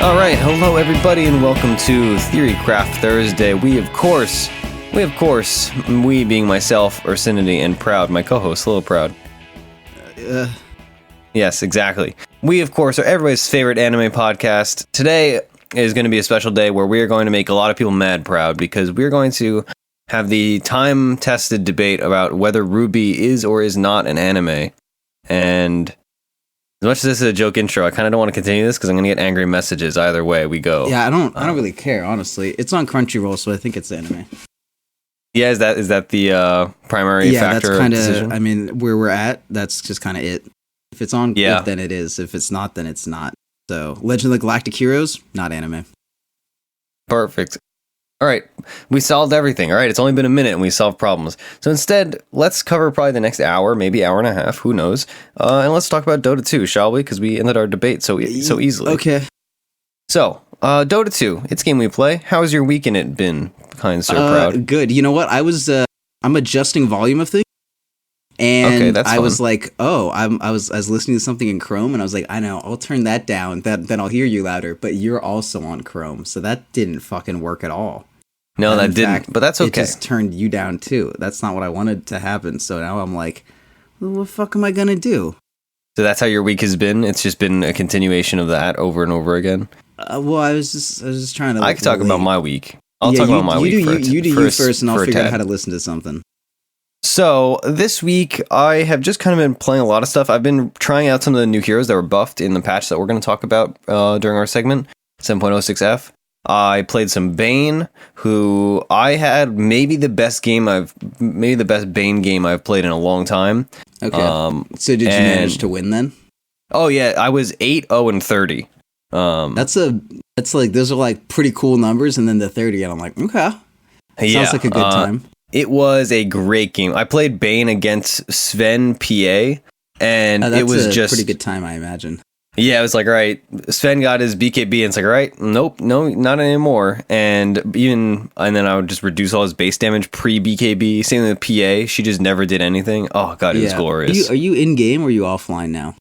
All right, hello everybody, and welcome to Theorycraft Thursday. We being myself, Ursinity and Proud, my co-host. Hello, Proud. Yes, exactly. We, of course, are everybody's favorite anime podcast. Today is going to be a special day where we are going to make a lot of people mad, Proud, because we're going to have the time-tested debate about whether Ruby is or is not an anime. And as much as this is a joke intro, I kind of don't want to continue this because I'm going to get angry messages either way we go. Yeah, I don't really care, honestly. It's on Crunchyroll, so I think it's anime. Yeah, is that the primary factor? Yeah, that's kind of, I mean, where we're at, that's just kind of it. If it's on Click, then it is. If it's not, then it's not. So, Legend of the Galactic Heroes, not anime. Perfect. All right, we solved everything. All right, it's only been a minute and we solved problems. So instead, let's cover probably the next hour, maybe hour and a half, who knows. And let's talk about Dota 2, shall we? Because we ended our debate so easily. Okay. So, Dota 2, it's a game we play. How has your week in it been, kind sir Proud? Good. You know what? I'm adjusting volume of things. And okay, that's fun. Was like, I was listening to something in Chrome, and I was like, I know, I'll turn that down, then I'll hear you louder. But you're also on Chrome, so that didn't fucking work at all. No, that didn't, but that's okay. It just turned you down too. That's not what I wanted to happen. So now I'm like, well, what the fuck am I gonna do? So that's how your week has been? It's just been a continuation of that over and over again? Well, I was just trying to. I can talk about my week. I'll talk about my week first. You do you first, and I'll figure out how to listen to something. So, this week, I have just kind of been playing a lot of stuff. I've been trying out some of the new heroes that were buffed in the patch that we're going to talk about during our segment, 7.06F. I played some Bane, who I had maybe the best Bane game I've played in a long time. Okay. So did you manage to win then? Oh yeah, I was 8-0-30. That's like, those are like pretty cool numbers, and then the 30, and I'm like, okay. Sounds like a good time. It was a great game. I played Bane against Sven PA, and it was just pretty good time, I imagine. Yeah, it was like, all right, Sven got his BKB, and it's like, all right, nope, no, not anymore. And then I would just reduce all his base damage pre-BKB. Same with PA, she just never did anything. Oh, God, it was glorious. Are you in-game, or are you offline now?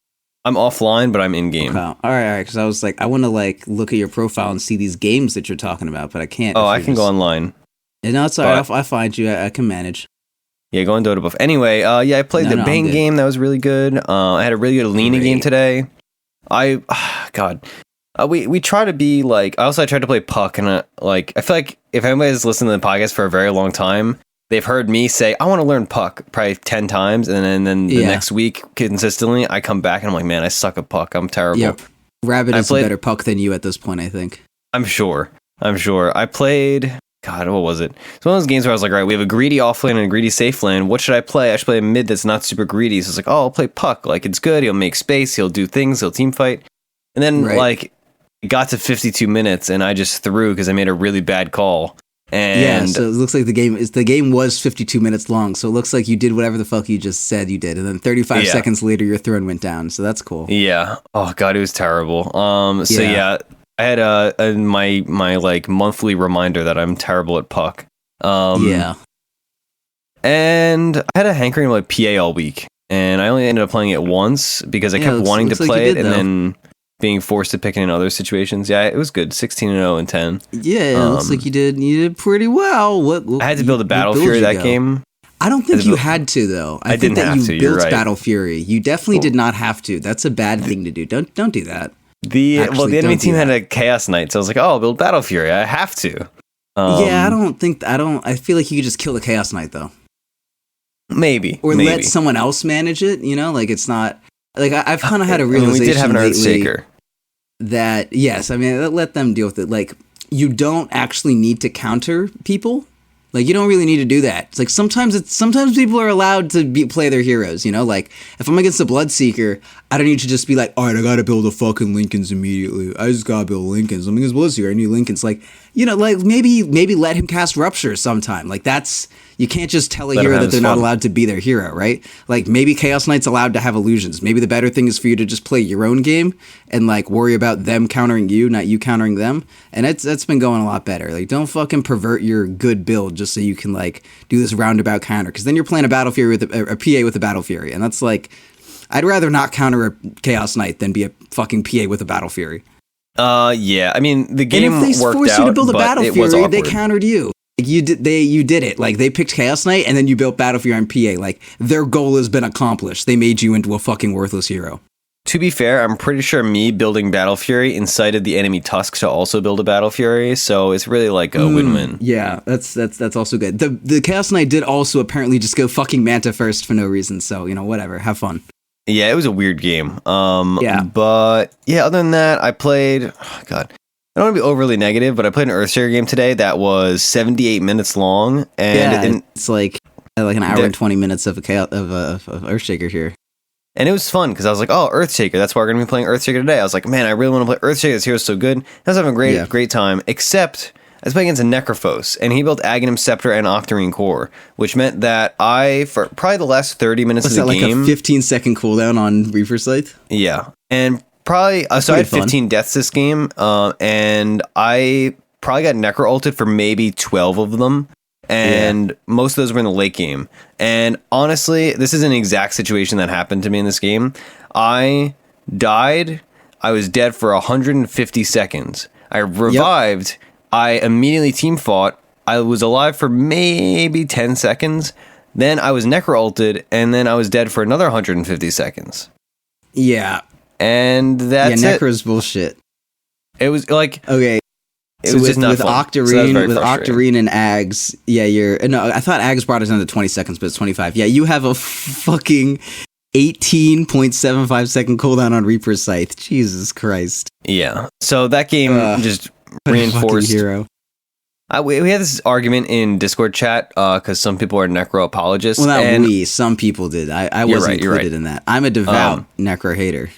I'm offline, but I'm in-game. Okay. All right, because I was like, I want to like look at your profile and see these games that you're talking about, but I can't. Oh, I can go online. No, it's all right, I'll find you, I can manage. Yeah, go on Dota Buff. Anyway, I played the Bane game, that was really good. I had a really good Lena game today. We try to be like, I tried to play Puck, and I feel like if anybody's listened to the podcast for a very long time, they've heard me say, I want to learn Puck probably 10 times, and then the next week, consistently, I come back and I'm like, man, I suck at Puck, I'm terrible. Yep. Rabbit is a better Puck than you at this point, I think. I'm sure. I played, God, what was it? It's one of those games where I was like, all right, we have a greedy offlane and a greedy safe lane. What should I play? I should play a mid that's not super greedy. So it's like, I'll play Puck. Like, it's good. He'll make space. He'll do things. He'll team fight. And then, it got to 52 minutes, and I just threw because I made a really bad call. And so it looks like the game was 52 minutes long. So it looks like you did whatever the fuck you just said you did. And then 35 seconds later, your throne went down. So that's cool. Yeah. Oh, God, it was terrible. I had my like monthly reminder that I'm terrible at Puck. And I had a hankering like PA all week, and I only ended up playing it once because I kept wanting to play it, and then being forced to pick it in other situations. Yeah, it was good. 16-0 and 10. Yeah, it looks like you did pretty well. What I had to build a Battle Fury that game. I don't think you had to though. I think that you built Battle Fury. You definitely did not have to. That's a bad thing to do. Don't do that. The enemy team had a Chaos Knight, so I was like, I'll build Battle Fury. I have to. I feel like you could just kill the Chaos Knight though. Maybe. Let someone else manage it, like it's not like I've kind of had a realization. We did have an Earthshaker. That let them deal with it. Like, you don't actually need to counter people. Like, you don't really need to do that. It's like sometimes people are allowed to play their heroes, Like, if I'm against the Bloodseeker, I don't need to just be like, all right, I gotta build a fucking Linken's immediately. I just gotta build Linken's. I'm against Bloodseeker, I need Linken's. Like, like maybe let him cast Rupture sometime. Like, you can't just tell a hero that they're not allowed to be their hero, right? Like, maybe Chaos Knight's allowed to have illusions. Maybe the better thing is for you to just play your own game and, like, worry about them countering you, not you countering them. And that's been going a lot better. Like, don't fucking pervert your good build just so you can, like, do this roundabout counter. Because then you're playing a Battle Fury with a PA with a Battle Fury. And that's, like, I'd rather not counter a Chaos Knight than be a fucking PA with a Battle Fury. Yeah. I mean, the game and if they worked forced out, you to build a but Battle it was Fury, they awkward. countered you. Like you did it. Like they picked Chaos Knight, and then you built Battle Fury on PA. Like their goal has been accomplished. They made you into a fucking worthless hero. To be fair, I'm pretty sure me building Battle Fury incited the enemy Tusk to also build a Battle Fury, so it's really like a win-win. Yeah, that's also good. The Chaos Knight did also apparently just go fucking Manta first for no reason. So whatever, have fun. Yeah, it was a weird game. Yeah. But yeah, other than that, I played. Oh, God, I don't want to be overly negative, but I played an Earthshaker game today that was 78 minutes long, and it's like an hour and 20 minutes of Earthshaker here. And it was fun because I was like, oh, Earthshaker, that's why we're going to be playing Earthshaker today. I was like, man, I really want to play Earthshaker. This hero's so good. I was having a great time, except I was playing against a Necrophos, and he built Aghanim Scepter and Octarine Core, which meant that for probably the last 30 minutes of the game... like a 15-second cooldown on Reaper Scythe? Yeah. And probably... so I had 15 deaths this game, and I probably got Necro ulted for maybe 12 of them. And most of those were in the late game. And honestly, this is an exact situation that happened to me in this game. I died. I was dead for 150 seconds. I revived. Yep. I immediately team fought. I was alive for maybe 10 seconds. Then I was necro ulted, and then I was dead for another 150 seconds. Yeah. And that's it. Necro's bullshit. It was like... Okay. It was just not with fun. Octarine and Ags, I thought Ags brought us down to 20 seconds, but it's 25. Yeah, you have a fucking 18.75 second cooldown on Reaper Scythe. Jesus Christ. Yeah. So that game just reinforced. Hero. We had this argument in Discord chat because some people are necro apologists. Well, some people did. I wasn't included in that. I'm a devout necro hater.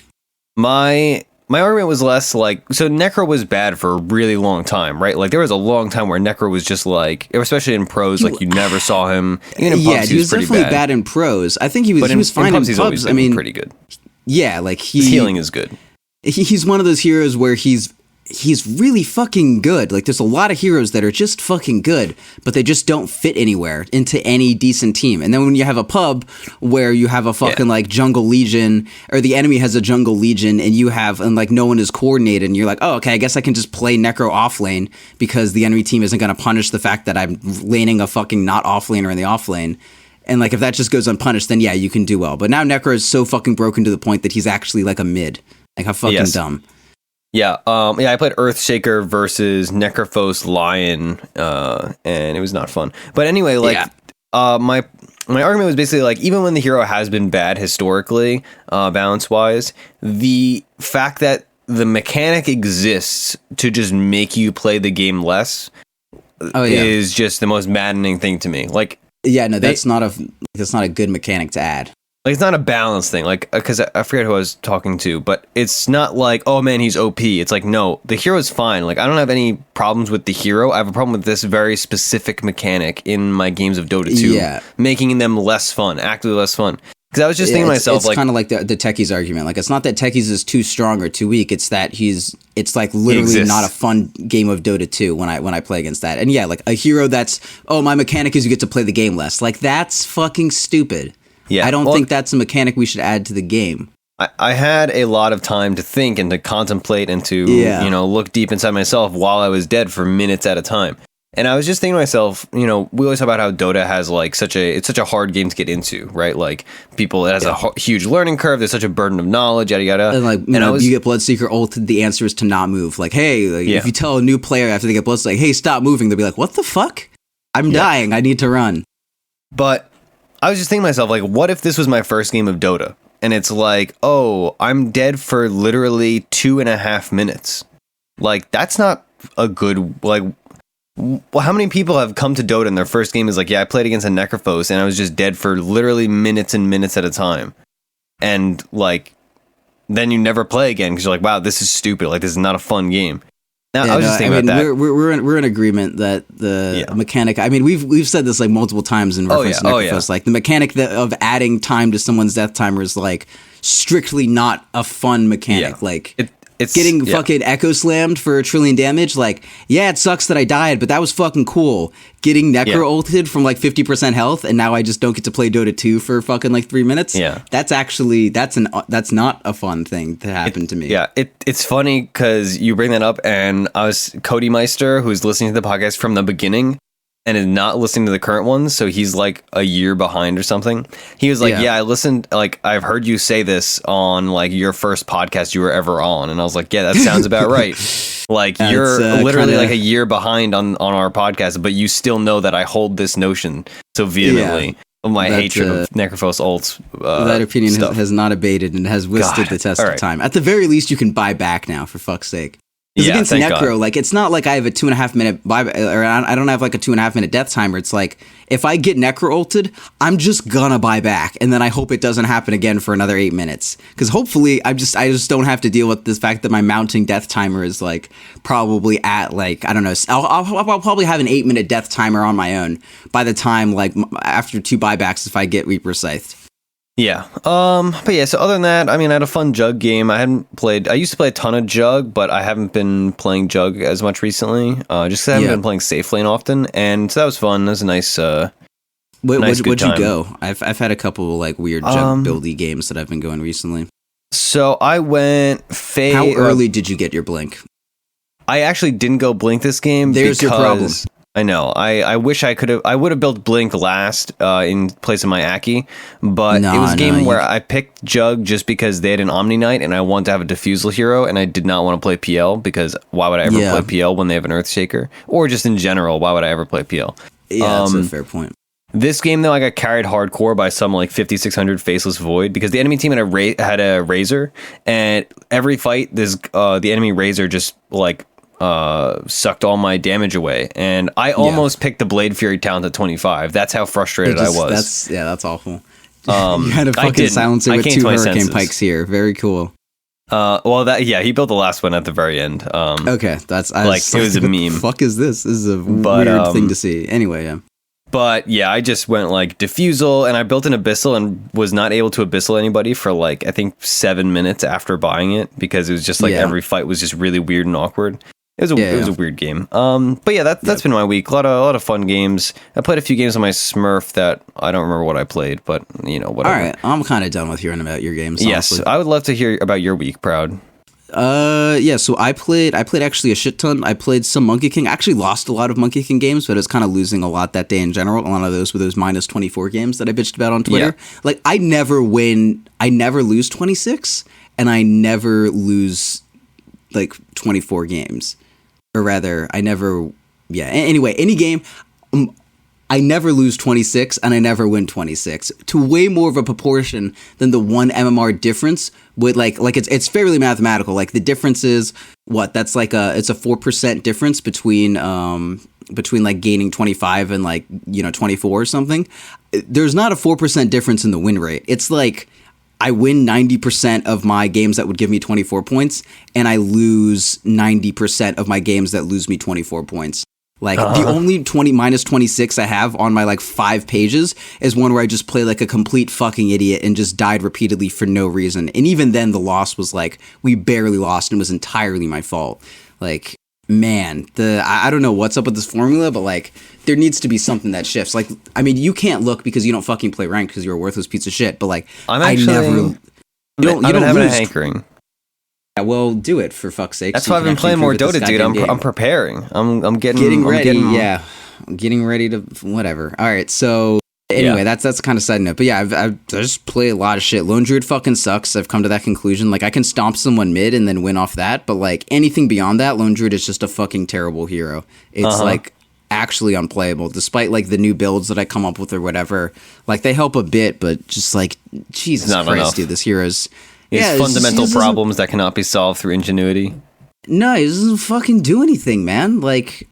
My argument was less like, so Necro was bad for a really long time, right? Like there was a long time where Necro was just like, especially in pros, like you never saw him. Even in pubs, he was definitely bad in pros. I think he was fine in pubs. He's always been pretty good. Yeah, like his healing is good. He's one of those heroes where he's really fucking good. Like there's a lot of heroes that are just fucking good, but they just don't fit anywhere into any decent team. And then when you have a pub where you have a fucking like jungle legion, or the enemy has a jungle legion, and like no one is coordinated, and you're like, oh, okay, I guess I can just play necro off lane because the enemy team isn't going to punish the fact that I'm laning a fucking not off laner in the off lane. And like if that just goes unpunished, then yeah, you can do well. But now necro is so fucking broken to the point that he's actually like a mid. Like how fucking dumb. Yeah, I played Earthshaker versus Necrophos Lion, and it was not fun. But anyway, my argument was basically like, even when the hero has been bad historically, balance-wise, the fact that the mechanic exists to just make you play the game less is just the most maddening thing to me. Like, that's not a good mechanic to add. Like, it's not a balance thing, like, because I forget who I was talking to, but it's not like, oh man, he's OP. It's like, no, the hero's fine. Like, I don't have any problems with the hero. I have a problem with this very specific mechanic in my games of Dota 2, making them less fun, actively less fun. Because I was just thinking to myself, it's kind of like the Techies argument. Like, it's not that Techies is too strong or too weak. It's that it's like literally not a fun game of Dota 2 when I play against that. And yeah, like a hero that's, oh, my mechanic is you get to play the game less. Like, that's fucking stupid. Yeah, I don't think that's a mechanic we should add to the game. I had a lot of time to think and to contemplate and to look deep inside myself while I was dead for minutes at a time. And I was just thinking to myself, we always talk about how Dota has like it's such a hard game to get into, right? Like it has a huge learning curve. There's such a burden of knowledge, yada yada. And like, you get Bloodseeker ult, the answer is to not move. Like, hey, if you tell a new player after they get Bloodseeker, like, hey, stop moving, they'll be like, what the fuck? I'm dying. I need to run. But I was just thinking to myself, like, what if this was my first game of Dota? And it's like, oh, I'm dead for literally 2.5 minutes. Like, that's not a good, like, how many people have come to Dota and their first game is like, yeah, I played against a Necrophos and I was just dead for literally minutes and minutes at a time. And, like, then you never play again because you're like, wow, this is stupid. Like, this is not a fun game. Now, I was just thinking about that. We're in agreement that the mechanic. I mean, we've said this like multiple times in reference to Necrophos. Like the mechanic of adding time to someone's death timer is like strictly not a fun mechanic. Yeah. Like it's getting fucking echo slammed for a trillion damage. Like, yeah, it sucks that I died, but that was fucking cool. Getting necro ulted from like 50% health, and now I just don't get to play Dota 2 for fucking like 3 minutes. Yeah, that's not a fun thing to happen to me. Yeah, it's funny because you bring that up, and I was Cody Meister, who's listening to the podcast from the beginning and is not listening to the current ones, so he's like a year behind or something. He was like, yeah, I listened, like, I've heard you say this on like your first podcast you were ever on, and I was like, yeah, that sounds about right. Like, you're literally like a year behind on our podcast, but you still know that I hold this notion so vehemently of my hatred of Necrophos ults. That opinion has not abated and has withstood the test of time. At the very least, you can buy back now, for fuck's sake. Because against Necro, like, it's not like I have a 2.5 minute buyback, or I don't have like a 2.5 minute death timer. It's like, if I get Necro ulted, I'm just gonna buy back, and then I hope it doesn't happen again for another 8 minutes. Because hopefully, I just don't have to deal with this fact that my mounting death timer is like probably at like, I don't know, I'll probably have an 8 minute death timer on my own by the time, like, after 2 buybacks if I get Reaper Scythed. Yeah. But yeah, so other than that, I mean, I had a fun Jug game. I used to play a ton of Jug, but I haven't been playing Jug as much recently, just because I haven't been playing Safe Lane often, and so that was fun. That was a nice, what'd you go? I've had a couple like weird Jug buildy games that I've been going recently. So I went How early did you get your Blink? I actually didn't go Blink this game. There's your problem. I know. I wish I could have. I would have built Blink last in place of my Aki, but it was a game where I picked Jug just because they had an Omni Knight, and I wanted to have a Diffusal hero, and I did not want to play PL because why would I ever play PL when they have an Earthshaker? Or just in general, why would I ever play PL? Yeah, that's a fair point. This game, though, I got carried hardcore by some like 5600 Faceless Void because the enemy team had a Razor, and every fight, the enemy Razor just like sucked all my damage away, and I almost picked the Blade Fury talent at 25. That's how frustrated I was. That's awful. You had a fucking silencer with 2 Hurricane Pikes here. Very cool. He built the last one at the very end. Okay, it was a meme. The fuck is this? This is a weird thing to see. Anyway, yeah. But yeah, I just went like Diffusal, and I built an Abyssal and was not able to Abyssal anybody for like, I think 7 minutes after buying it, because it was just like every fight was just really weird and awkward. It was a weird game. But yeah, that's been my week. A lot of fun games. I played a few games on my Smurf that I don't remember what I played, but you know, whatever. All right, I'm kind of done with hearing about your games. Yes, honestly. I would love to hear about your week, Proud. So I played actually a shit ton. I played some Monkey King. I actually lost a lot of Monkey King games, but I was kind of losing a lot that day in general. A lot of those were those minus 24 games that I bitched about on Twitter. Yeah. Like, I never lose 26, and I never lose like 24 games. Or rather, anyway, any game, I never lose 26 and I never win 26, to way more of a proportion than the 1 MMR difference. With like it's fairly mathematical. Like, the difference is that's like it's a 4% difference between like gaining 25 and like, 24 or something. There's not a 4% difference in the win rate. It's like I win 90% of my games that would give me 24 points, and I lose 90% of my games that lose me 24 points. Like, the only minus 26 I have on my, like, 5 pages is one where I just play like a complete fucking idiot and just died repeatedly for no reason. And even then, the loss was, like, we barely lost, and it was entirely my fault. Like, man, I don't know what's up with this formula, but, like, there needs to be something that shifts. Like, I mean, you can't look because you don't fucking play ranked because you're a worthless piece of shit, but, like, you don't have a hankering. Yeah, well, do it, for fuck's sake. That's why I've been playing more Dota, dude. I'm preparing. I'm getting ready. I'm getting ready to whatever. All right, so anyway, that's kind of side note. But yeah, I just play a lot of shit. Lone Druid fucking sucks. I've come to that conclusion. Like, I can stomp someone mid and then win off that, but like anything beyond that, Lone Druid is just a fucking terrible hero. It's like actually unplayable, despite like the new builds that I come up with or whatever. Like, they help a bit, but just like, Jesus Christ, enough. Dude, this hero's fundamental problems that cannot be solved through ingenuity. No, he doesn't fucking do anything, man. Like, it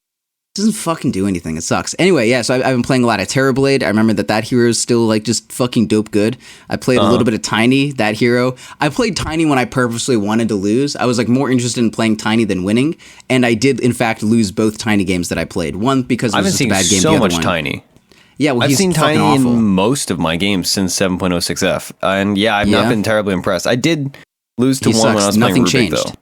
doesn't fucking do anything. It sucks. Anyway, yeah, so I've been playing a lot of Terrorblade. I remember that hero is still, like, just fucking dope good. I played a little bit of Tiny, that hero. I played Tiny when I purposely wanted to lose. I was, like, more interested in playing Tiny than winning, and I did, in fact, lose both Tiny games that I played. One, because it was just a bad game. So much Tiny. Yeah, well, I've he's seen Tiny awful. in most of my games since 7.06F, and I've not been terribly impressed. I did lose to one when I was playing Rubik, though.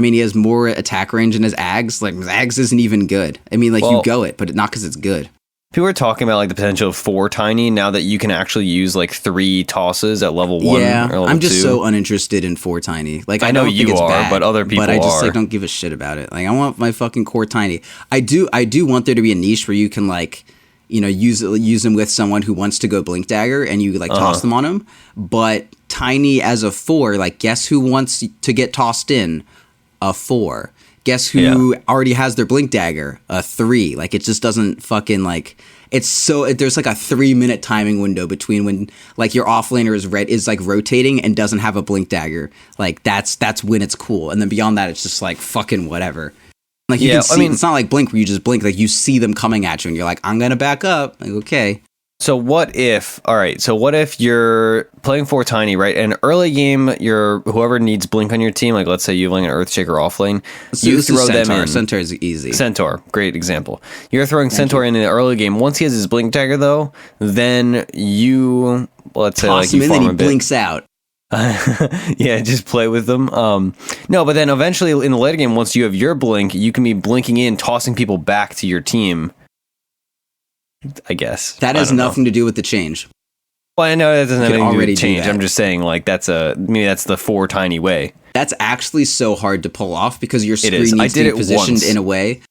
I mean, he has more attack range in his Ags. Like, his Ags isn't even good. I mean, like, you go it, but not because it's good. People are talking about like the potential of 4 tiny now that you can actually use like 3 tosses at level 1 yeah, or level I'm just 2. so uninterested in 4 tiny. Like, I know don't you think it's are, bad, but other people are. But I just like don't give a shit about it. Like, I want my fucking core tiny. I do want there to be a niche where you can like, you know, use them with someone who wants to go blink dagger and you like toss them on them. But tiny as a 4, like, guess who wants to get tossed in? A 4. Guess who already has their blink dagger? A 3. Like, it just doesn't fucking like. It's so there's like a 3-minute timing window between when like your offlaner is like rotating and doesn't have a blink dagger. Like that's when it's cool, and then beyond that, it's just like fucking whatever. Like you can see, it's not like blink where you just blink. Like you see them coming at you, and you're like, I'm gonna back up. Like, okay. So what if you're playing 4 tiny, right? And early game, whoever needs blink on your team, like let's say you have like an Earthshaker offlane, you throw them in. Centaur is easy. Centaur, great example. You're throwing Centaur in the early game. Once he has his blink dagger, though, then you let's say like you farm him, and then he blinks out. Yeah, just play with them. No, but then eventually in the later game, once you have your blink, you can be blinking in, tossing people back to your team. I guess that has nothing to do with the change. Well, I know that doesn't have anything to do with change. I'm just saying, like, maybe that's the 4 tiny way. That's actually so hard to pull off because your screen needs to be positioned in a way.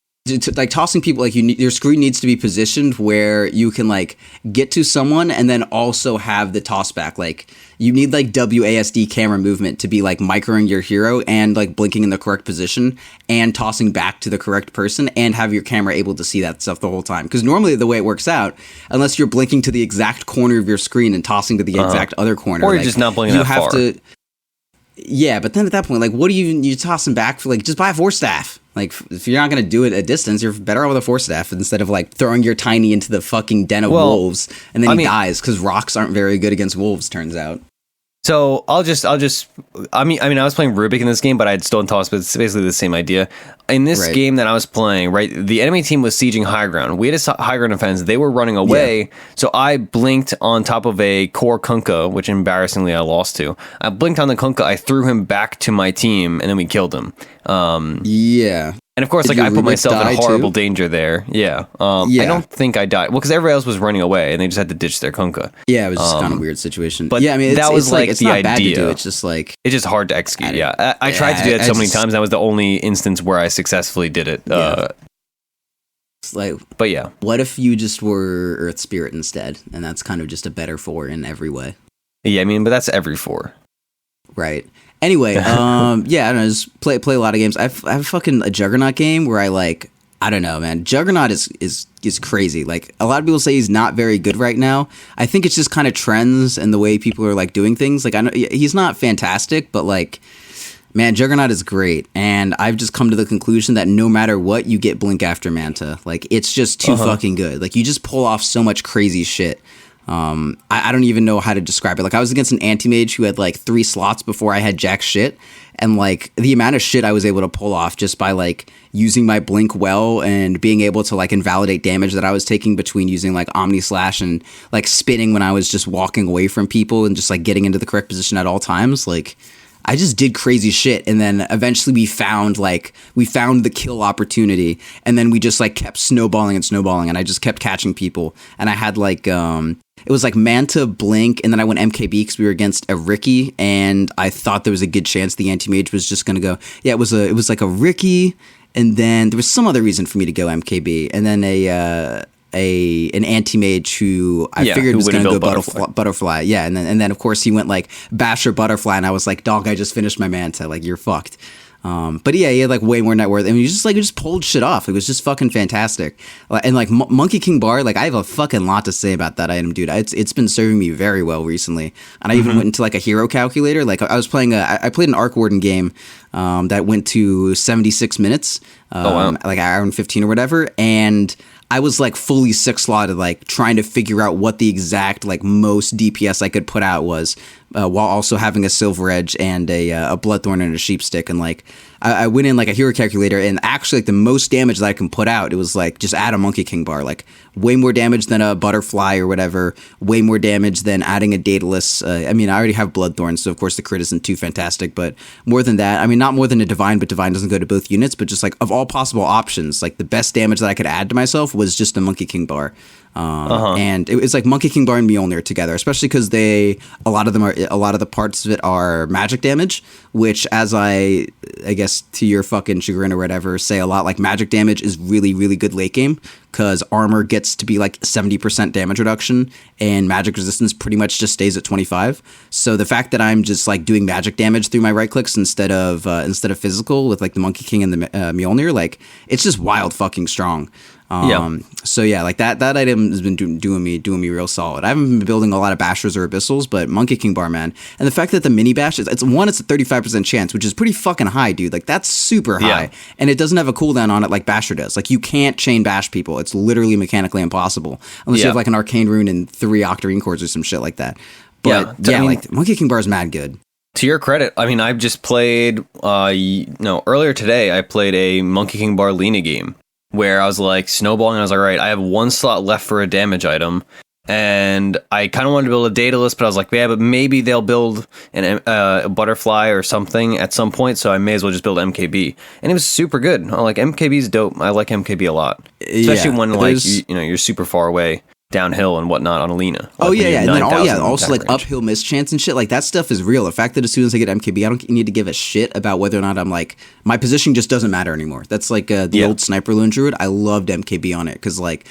Like tossing people, like your screen needs to be positioned where you can like get to someone and then also have the toss back. Like you need like WASD camera movement to be like microing your hero and like blinking in the correct position and tossing back to the correct person and have your camera able to see that stuff the whole time. Because normally the way it works out, unless you're blinking to the exact corner of your screen and tossing to the exact other corner, or you're just not blinking that far. Yeah, but then at that point, like, what do you tossing back for? Like, just buy a Force Staff. Like, if you're not going to do it at distance, you're better off with a Force Staff instead of, like, throwing your tiny into the fucking den of wolves and then he dies because rocks aren't very good against wolves, turns out. So I was playing Rubik in this game, but I had stolen toss, but it's basically the same idea. In this game that I was playing, right, the enemy team was sieging high ground. We had a high ground defense. They were running away, so I blinked on top of a core Kunkka, which embarrassingly I lost to. I blinked on the Kunkka, I threw him back to my team, and then we killed him. And of course, like I put myself in horrible danger there. Yeah. I don't think I died. Well, because everybody else was running away, and they just had to ditch their Kunkka. Yeah, it was just kind of a weird situation. But yeah, I mean, that was like it's the not idea. Bad to do. It's just like it's just hard to execute. Yeah, I tried to do that so many times. That was the only instance where I successfully did it. It's like, but yeah, what if you just were Earth Spirit instead, and that's kind of just a better 4 in every way. Yeah, I mean, but that's every 4. Right. Anyway, I don't know, just play a lot of games. I have fucking a Juggernaut game where I don't know, man. Juggernaut is crazy. Like, a lot of people say he's not very good right now. I think it's just kind of trends and the way people are, like, doing things. Like, I know he's not fantastic, but, like, man, Juggernaut is great. And I've just come to the conclusion that no matter what, you get Blink after Manta. Like, it's just too fucking good. Like, you just pull off so much crazy shit. I don't even know how to describe it. Like, I was against an anti-mage who had like 3 slots before I had jack shit, and like the amount of shit I was able to pull off just by like using my blink well and being able to like invalidate damage that I was taking between using like Omni Slash and like spinning when I was just walking away from people and just like getting into the correct position at all times. Like, I just did crazy shit, and then eventually we found the kill opportunity, and then we just like kept snowballing, and I just kept catching people, and I had like it was like Manta, Blink, and then I went MKB because we were against a Ricky, and I thought there was a good chance the anti-mage was just gonna go. Yeah, it was like a Ricky, and then there was some other reason for me to go MKB, and then an anti-mage who I figured was going to go butterfly. Yeah, and then of course he went like Basher Butterfly, and I was like, dog, I just finished my Manta. Like, you're fucked. But yeah, he had like way more net worth. I mean, he just pulled shit off. It was just fucking fantastic. And like Monkey King Bar, like I have a fucking lot to say about that item, dude. It's been serving me very well recently. And I even went into like a hero calculator. Like I was playing I played an Arc Warden game that went to 76 minutes, like hour and 15 or whatever, and I was like fully 6 slotted, like trying to figure out what the exact like most DPS I could put out was while also having a Silver Edge and a Bloodthorn and a Sheep Stick. And like I went in like a hero calculator, and actually like the most damage that I can put out, it was like just add a Monkey King bar, like way more damage than a Butterfly or whatever, way more damage than adding a Daedalus. I mean, I already have Bloodthorn, so of course the crit isn't too fantastic, but more than that, I mean, not more than a Divine, but Divine doesn't go to both units, but just like of all possible options, like the best damage that I could add to myself was just a Monkey King bar. And it was like Monkey King bar and Mjolnir together, especially because a lot of the parts of it are magic damage, which, as I guess to your fucking chagrin or whatever, say a lot, like magic damage is really, really good late game, because armor gets to be like 70% damage reduction and magic resistance pretty much just stays at 25. So the fact that I'm just like doing magic damage through my right clicks instead of physical with like the Monkey King and the Mjolnir, like it's just wild fucking strong. So yeah, like that item has been doing me real solid. I haven't been building a lot of Bashers or Abyssals, but Monkey King bar, man. And the fact that the mini bash it's a 35% chance, which is pretty fucking high, dude. Like that's super high. Yeah. And it doesn't have a cooldown on it like Basher does. Like you can't chain bash people. It's literally mechanically impossible unless you have like an Arcane Rune and 3 Octarine Cores or some shit like that. But like Monkey King bar is mad good. To your credit, I mean, I've just played earlier today I played a Monkey King bar Lena game, where I was like snowballing, and I was like, all right, I have 1 slot left for a damage item, and I kind of wanted to build a Daedalus, but I was like, yeah, but maybe they'll build a Butterfly or something at some point, so I may as well just build MKB. And it was super good. Like, MKB's dope. I like MKB a lot, especially when like you're super far away downhill and whatnot on Alina. Oh yeah, and then also like range. Uphill mischance and shit, like that stuff is real. The fact that as soon as I get MKB, I don't need to give a shit about whether or not I'm like, my position just doesn't matter anymore. That's like the old Sniper Loon Druid. I loved MKB on it because like,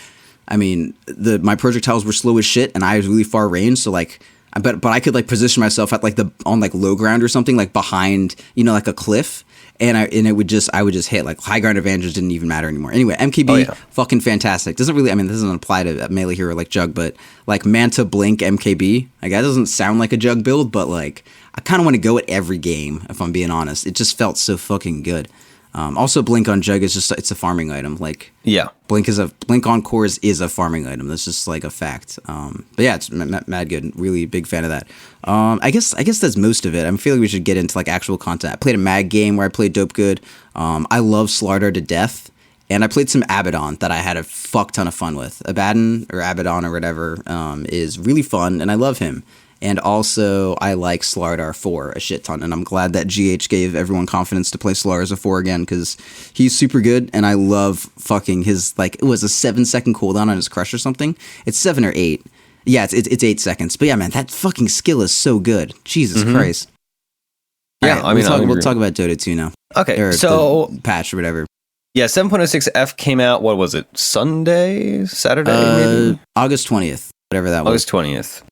I mean, my projectiles were slow as shit and I was really far range, so like, but I could like position myself at like on like low ground or something, like behind like a cliff. I would just hit like high ground advantage didn't even matter anymore. Anyway, MKB fucking fantastic. Doesn't apply to a melee hero like Jug, but like Manta Blink MKB, like that doesn't sound like a Jug build, but like I kind of want to go at every game if I'm being honest. It just felt so fucking good. Also, Blink on Jug is it's a farming item. Like Blink on Cores is a farming item. That's just like a fact. But yeah, it's mad good. Really big fan of that. I guess that's most of it. I'm feeling we should get into like actual content. I played a mag game where I played dope good. I love Slardar to death, and I played some Abaddon that I had a fuck ton of fun with. Abaddon or whatever is really fun, and I love him. And also, I like Slardar 4 a shit ton, and I'm glad that GH gave everyone confidence to play Slardar as a 4 again, because he's super good, and I love fucking his, like, it was a 7-second cooldown on his Crush or something. It's 7 or 8. Yeah, it's 8 seconds. But yeah, man, that fucking skill is so good. Jesus Christ. Yeah, right, we'll talk about Dota 2 now. Okay, or so... the patch or whatever. Yeah, 7.06F came out, what was it, Saturday, maybe? August 20th, whatever that was. August 20th.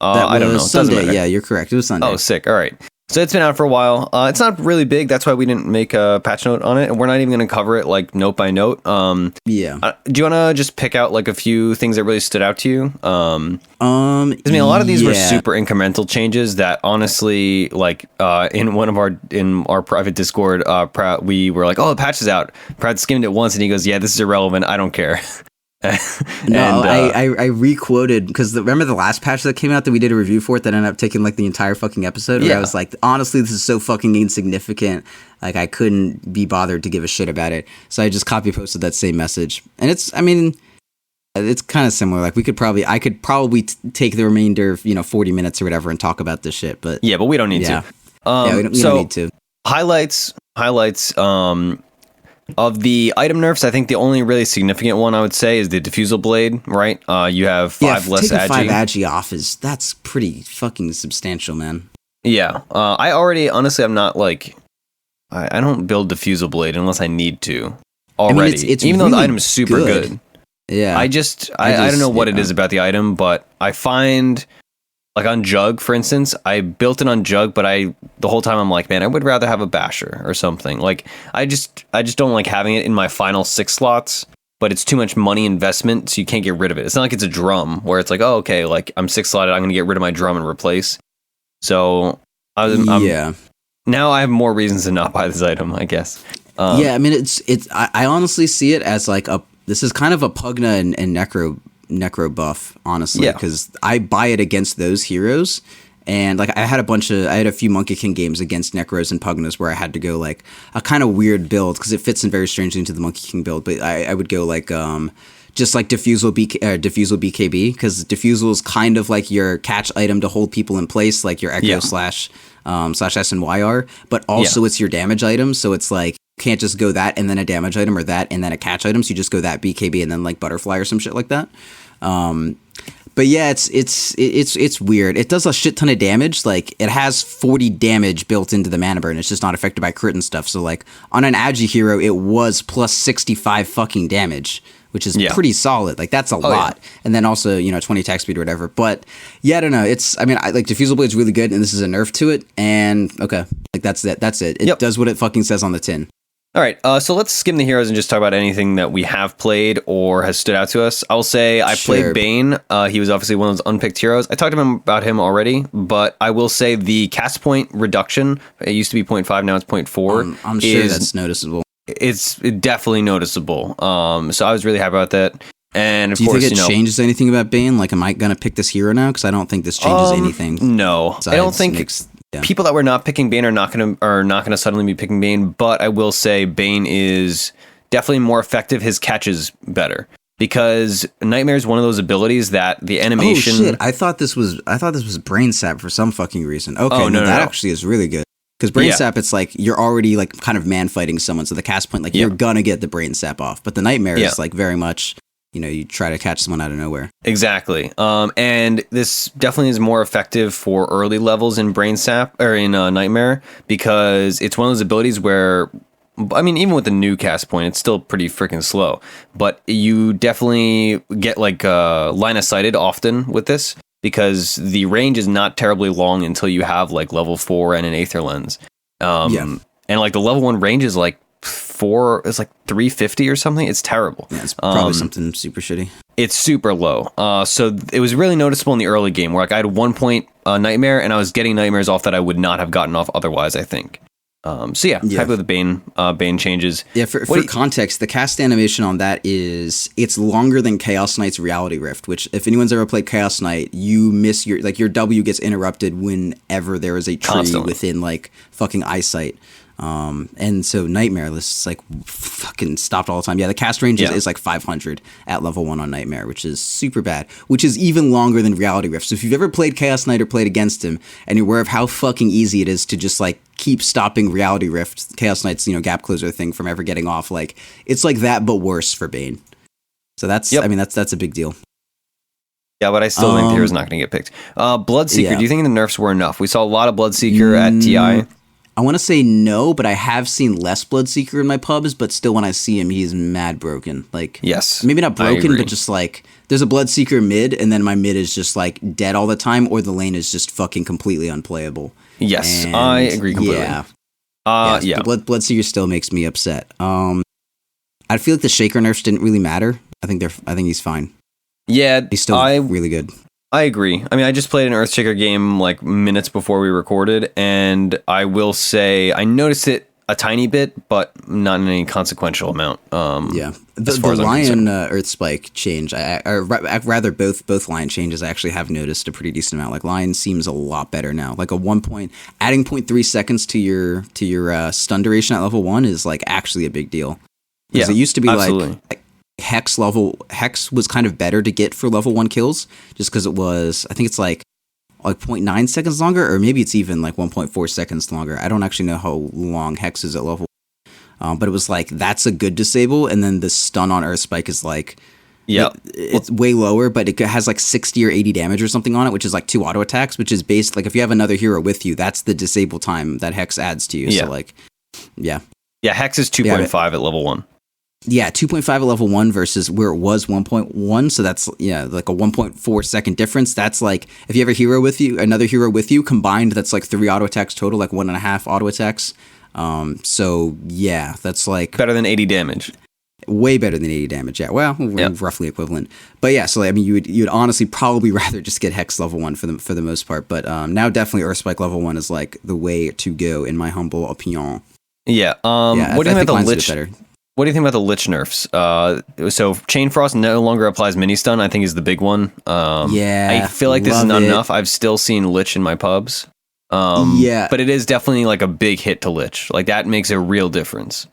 I don't know. Sunday. Yeah, you're correct. It was Sunday. Oh, sick. All right. So it's been out for a while. It's not really big. That's why we didn't make a patch note on it. And we're not even going to cover it like note by note. Do you want to just pick out like a few things that really stood out to you? I mean, a lot of these were super incremental changes that honestly, like in our private Discord, Proud, we were like, oh, the patch is out. Proud skimmed it once and he goes, yeah, this is irrelevant. I don't care. I re-quoted because remember the last patch that came out that we did a review for it that ended up taking like the entire fucking episode where I was like, honestly, this is so fucking insignificant, like I couldn't be bothered to give a shit about it, so I just copy posted that same message. And it's kind of similar. Like I could probably take the remainder of 40 minutes or whatever and talk about this shit, but but we don't need to. We don't need to. Highlights of the item nerfs, I think the only really significant one I would say is the Diffusal Blade, right? You have 5 less agi. 5 agi off that's pretty fucking substantial, man. Yeah. I already, honestly, I'm not like, I don't build Diffusal Blade unless I need to already. I mean, it's even though the item is super good. Yeah. I don't know what it is about the item, but I find... Like on Jug, for instance, I built it on Jug, but the whole time I'm like, man, I would rather have a Basher or something. Like, I just don't like having it in my final 6 slots, but it's too much money investment, so you can't get rid of it. It's not like it's a drum where it's like, oh, okay, like I'm 6 slotted, I'm going to get rid of my drum and replace. So, now I have more reasons to not buy this item, I guess. I mean, I honestly see it as like this is kind of a Pugna and Necro buff, honestly, because I buy it against those heroes, And like I had a few Monkey King games against Necros and Pugnas where I had to go like a kind of weird build because it fits in very strangely into the Monkey King build. But I would go like just like Diffusal BKB, because Diffusal is kind of like your catch item to hold people in place, like your Echo slash S and YR, but also it's your damage item. So it's like you can't just go that and then a damage item or that and then a catch item. So you just go that BKB and then like Butterfly or some shit like that. But yeah, it's weird. It does a shit ton of damage. Like it has 40 damage built into the mana burn. It's just not affected by crit and stuff. So like on an Agi hero, it was plus 65 fucking damage, which is pretty solid. Like that's a lot. Yeah. And then also, 20 attack speed or whatever. But yeah, I don't know. Like Diffusal Blade's really good and this is a nerf to it. And okay, like that's it. It does what it fucking says on the tin. All right, so let's skim the heroes and just talk about anything that we have played or has stood out to us. I'll say I played Bane. He was obviously one of those unpicked heroes. I talked about him already, but I will say the cast point reduction, it used to be 0.5, now it's 0.4. I'm sure that's noticeable. It's definitely noticeable. So I was really happy about that. And do you think it changes anything about Bane? Like, am I going to pick this hero now? Because I don't think this changes anything. No, I don't think... People that were not picking Bane are not gonna suddenly be picking Bane, but I will say Bane is definitely more effective. His catch is better because Nightmare is one of those abilities that the animation. Oh shit! I thought this was Brain Sap for some fucking reason. Okay, no, that actually is really good because Brain Sap, it's like you're already like kind of man fighting someone, so the cast point you're gonna get the Brain Sap off, but the Nightmare is like very much. You try to catch someone out of nowhere. Exactly. And this definitely is more effective for early levels in Brain Sap or in Nightmare because it's one of those abilities where, I mean, even with the new cast point, it's still pretty freaking slow. But you definitely get like line of sighted often with this because the range is not terribly long until you have like level 4 and an Aether Lens. And like the level 1 range is like 4, it's like 350 or something. It's terrible. Yeah, it's probably something super shitty. It's super low. So it was really noticeable in the early game where like I had 1 point Nightmare and I was getting Nightmares off that I would not have gotten off otherwise, I think. Happy with the Bane changes. Yeah, for context, the cast animation on that it's longer than Chaos Knight's Reality Rift, which if anyone's ever played Chaos Knight, you miss your W gets interrupted whenever there is a tree within like fucking eyesight. And so Nightmare, this is like fucking stopped all the time. Yeah, the cast range is like 500 at level 1 on Nightmare, which is super bad, which is even longer than Reality Rift. So if you've ever played Chaos Knight or played against him and you're aware of how fucking easy it is to just like keep stopping Reality Rift, Chaos Knight's, gap closer thing from ever getting off, like it's like that, but worse for Bane. So that's a big deal. Yeah, but I still think the hero's not going to get picked. Bloodseeker, do you think the nerfs were enough? We saw a lot of Bloodseeker at TI. I want to say no, but I have seen less Bloodseeker in my pubs, but still when I see him, he's mad broken. Like, yes, maybe not broken, but just like, there's a Bloodseeker mid, and then my mid is just like dead all the time, or the lane is just fucking completely unplayable. Yes, and I agree completely. Bloodseeker still makes me upset. I feel like the Shaker nerfs didn't really matter. I think he's fine. Yeah, he's still really good. I agree. I mean, I just played an Earthshaker game like minutes before we recorded, and I will say I noticed it a tiny bit, but not in any consequential amount. The Lion Earth Spike change, or rather both Lion changes, I actually have noticed a pretty decent amount. Like Lion seems a lot better now. Like adding 0.3 seconds to your stun duration at level 1 is like actually a big deal. Because it used to be like Hex was kind of better to get for level 1 kills just because it was, I think it's like 0.9 seconds longer, or maybe it's even like 1.4 seconds longer. I don't actually know how long Hex is at level 1. But it was like, that's a good disable, and then the stun on Earth Spike is like, it's way lower, but it has like 60 or 80 damage or something on it, which is like 2 auto attacks, which is based, like if you have another hero with you, that's the disable time that Hex adds to you. So like, Hex is 2.5 at level 1. Yeah, 2.5 at level 1 versus where it was 1.1, so that's like a 1.4 second difference. That's like if you have another hero with you combined, that's like 3 auto attacks total, like 1.5 auto attacks. So yeah, that's like better than 80 damage. Way better than 80 damage. Yeah, well, roughly equivalent. But yeah, so I mean, you'd honestly probably rather just get Hex level 1 for the most part. But now definitely Earthspike level 1 is like the way to go in my humble opinion. Yeah. What do you think about the Lich? What do you think about the Lich nerfs? So Chain Frost no longer applies mini stun. I think is the big one. Yeah, I feel like this is not enough. I've still seen Lich in my pubs. But it is definitely like a big hit to Lich. Like that makes a real difference.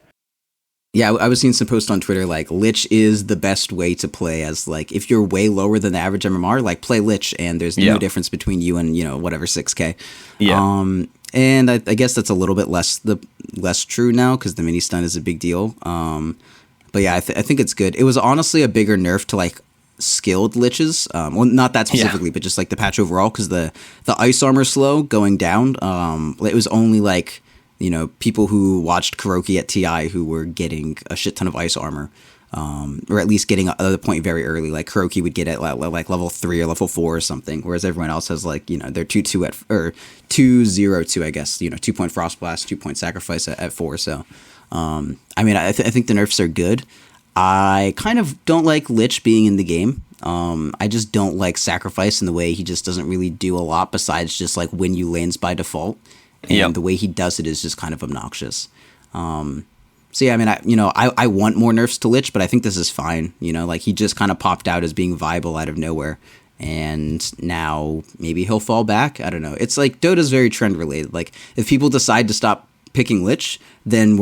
Yeah, I was seeing some posts on Twitter like Lich is the best way to play as like if you're way lower than the average MMR, like play Lich and there's no difference between you and whatever 6K. Yeah. And I guess that's a little bit less true now because the mini stun is a big deal. But yeah, I think it's good. It was honestly a bigger nerf to like skilled liches. Well, not that specifically, but just like the patch overall because the ice armor slow going down. It was only like people who watched Kuroki at TI who were getting a shit ton of ice armor. Or at least getting the point very early. Like Kuroki would get at like level 3 or level 4 or something, whereas everyone else has like they're 2-2 or 2-0-2, I guess 2 point Frost Blast, 2 point Sacrifice at 4. So I mean I think the nerfs are good. I kind of don't like Lich being in the game. I just don't like Sacrifice in the way he just doesn't really do a lot besides just like win you lanes by default, and the way he does it is just kind of obnoxious. So yeah, I mean, I want more nerfs to Lich, but I think this is fine. Like he just kind of popped out as being viable out of nowhere, and now maybe he'll fall back. I don't know. It's like Dota's very trend related. Like if people decide to stop picking Lich, then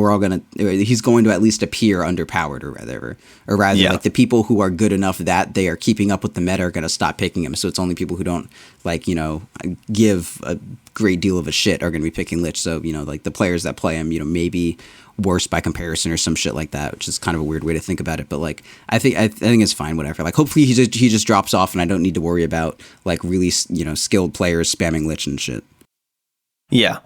he's going to at least appear underpowered or rather like the people who are good enough that they are keeping up with the meta are going to stop picking him. So it's only people who don't like give a great deal of a shit are going to be picking Lich. So like the players that play him, maybe worse by comparison or some shit like that, which is kind of a weird way to think about it. But like I think it's fine, whatever. Like hopefully he just drops off and I don't need to worry about like really skilled players spamming Lich and shit. Yeah.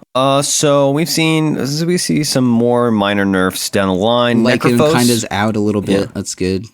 So we see some more minor nerfs down the line. Lycan kind of is out a little bit. Yeah. That's good.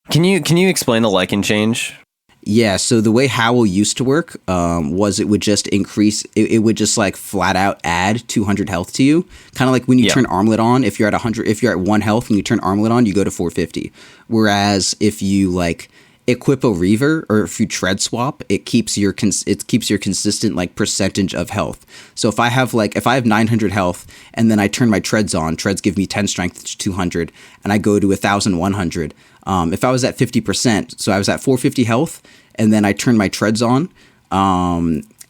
Can you explain the Lycan change? Yeah, so the way Howl used to work was it would just increase, it would just like flat out add 200 health to you. Kind of like when you turn Armlet on, if you're at 100, if you're at 1 health and you turn Armlet on, you go to 450. Whereas if you like equip a Reaver or if you tread swap, it keeps your consistent like percentage of health. So if I have 900 health and then I turn my treads on, treads give me 10 strength to 200 and I go to 1100. If I was at 50%, so I was at 450 health, and then I turned my treads on,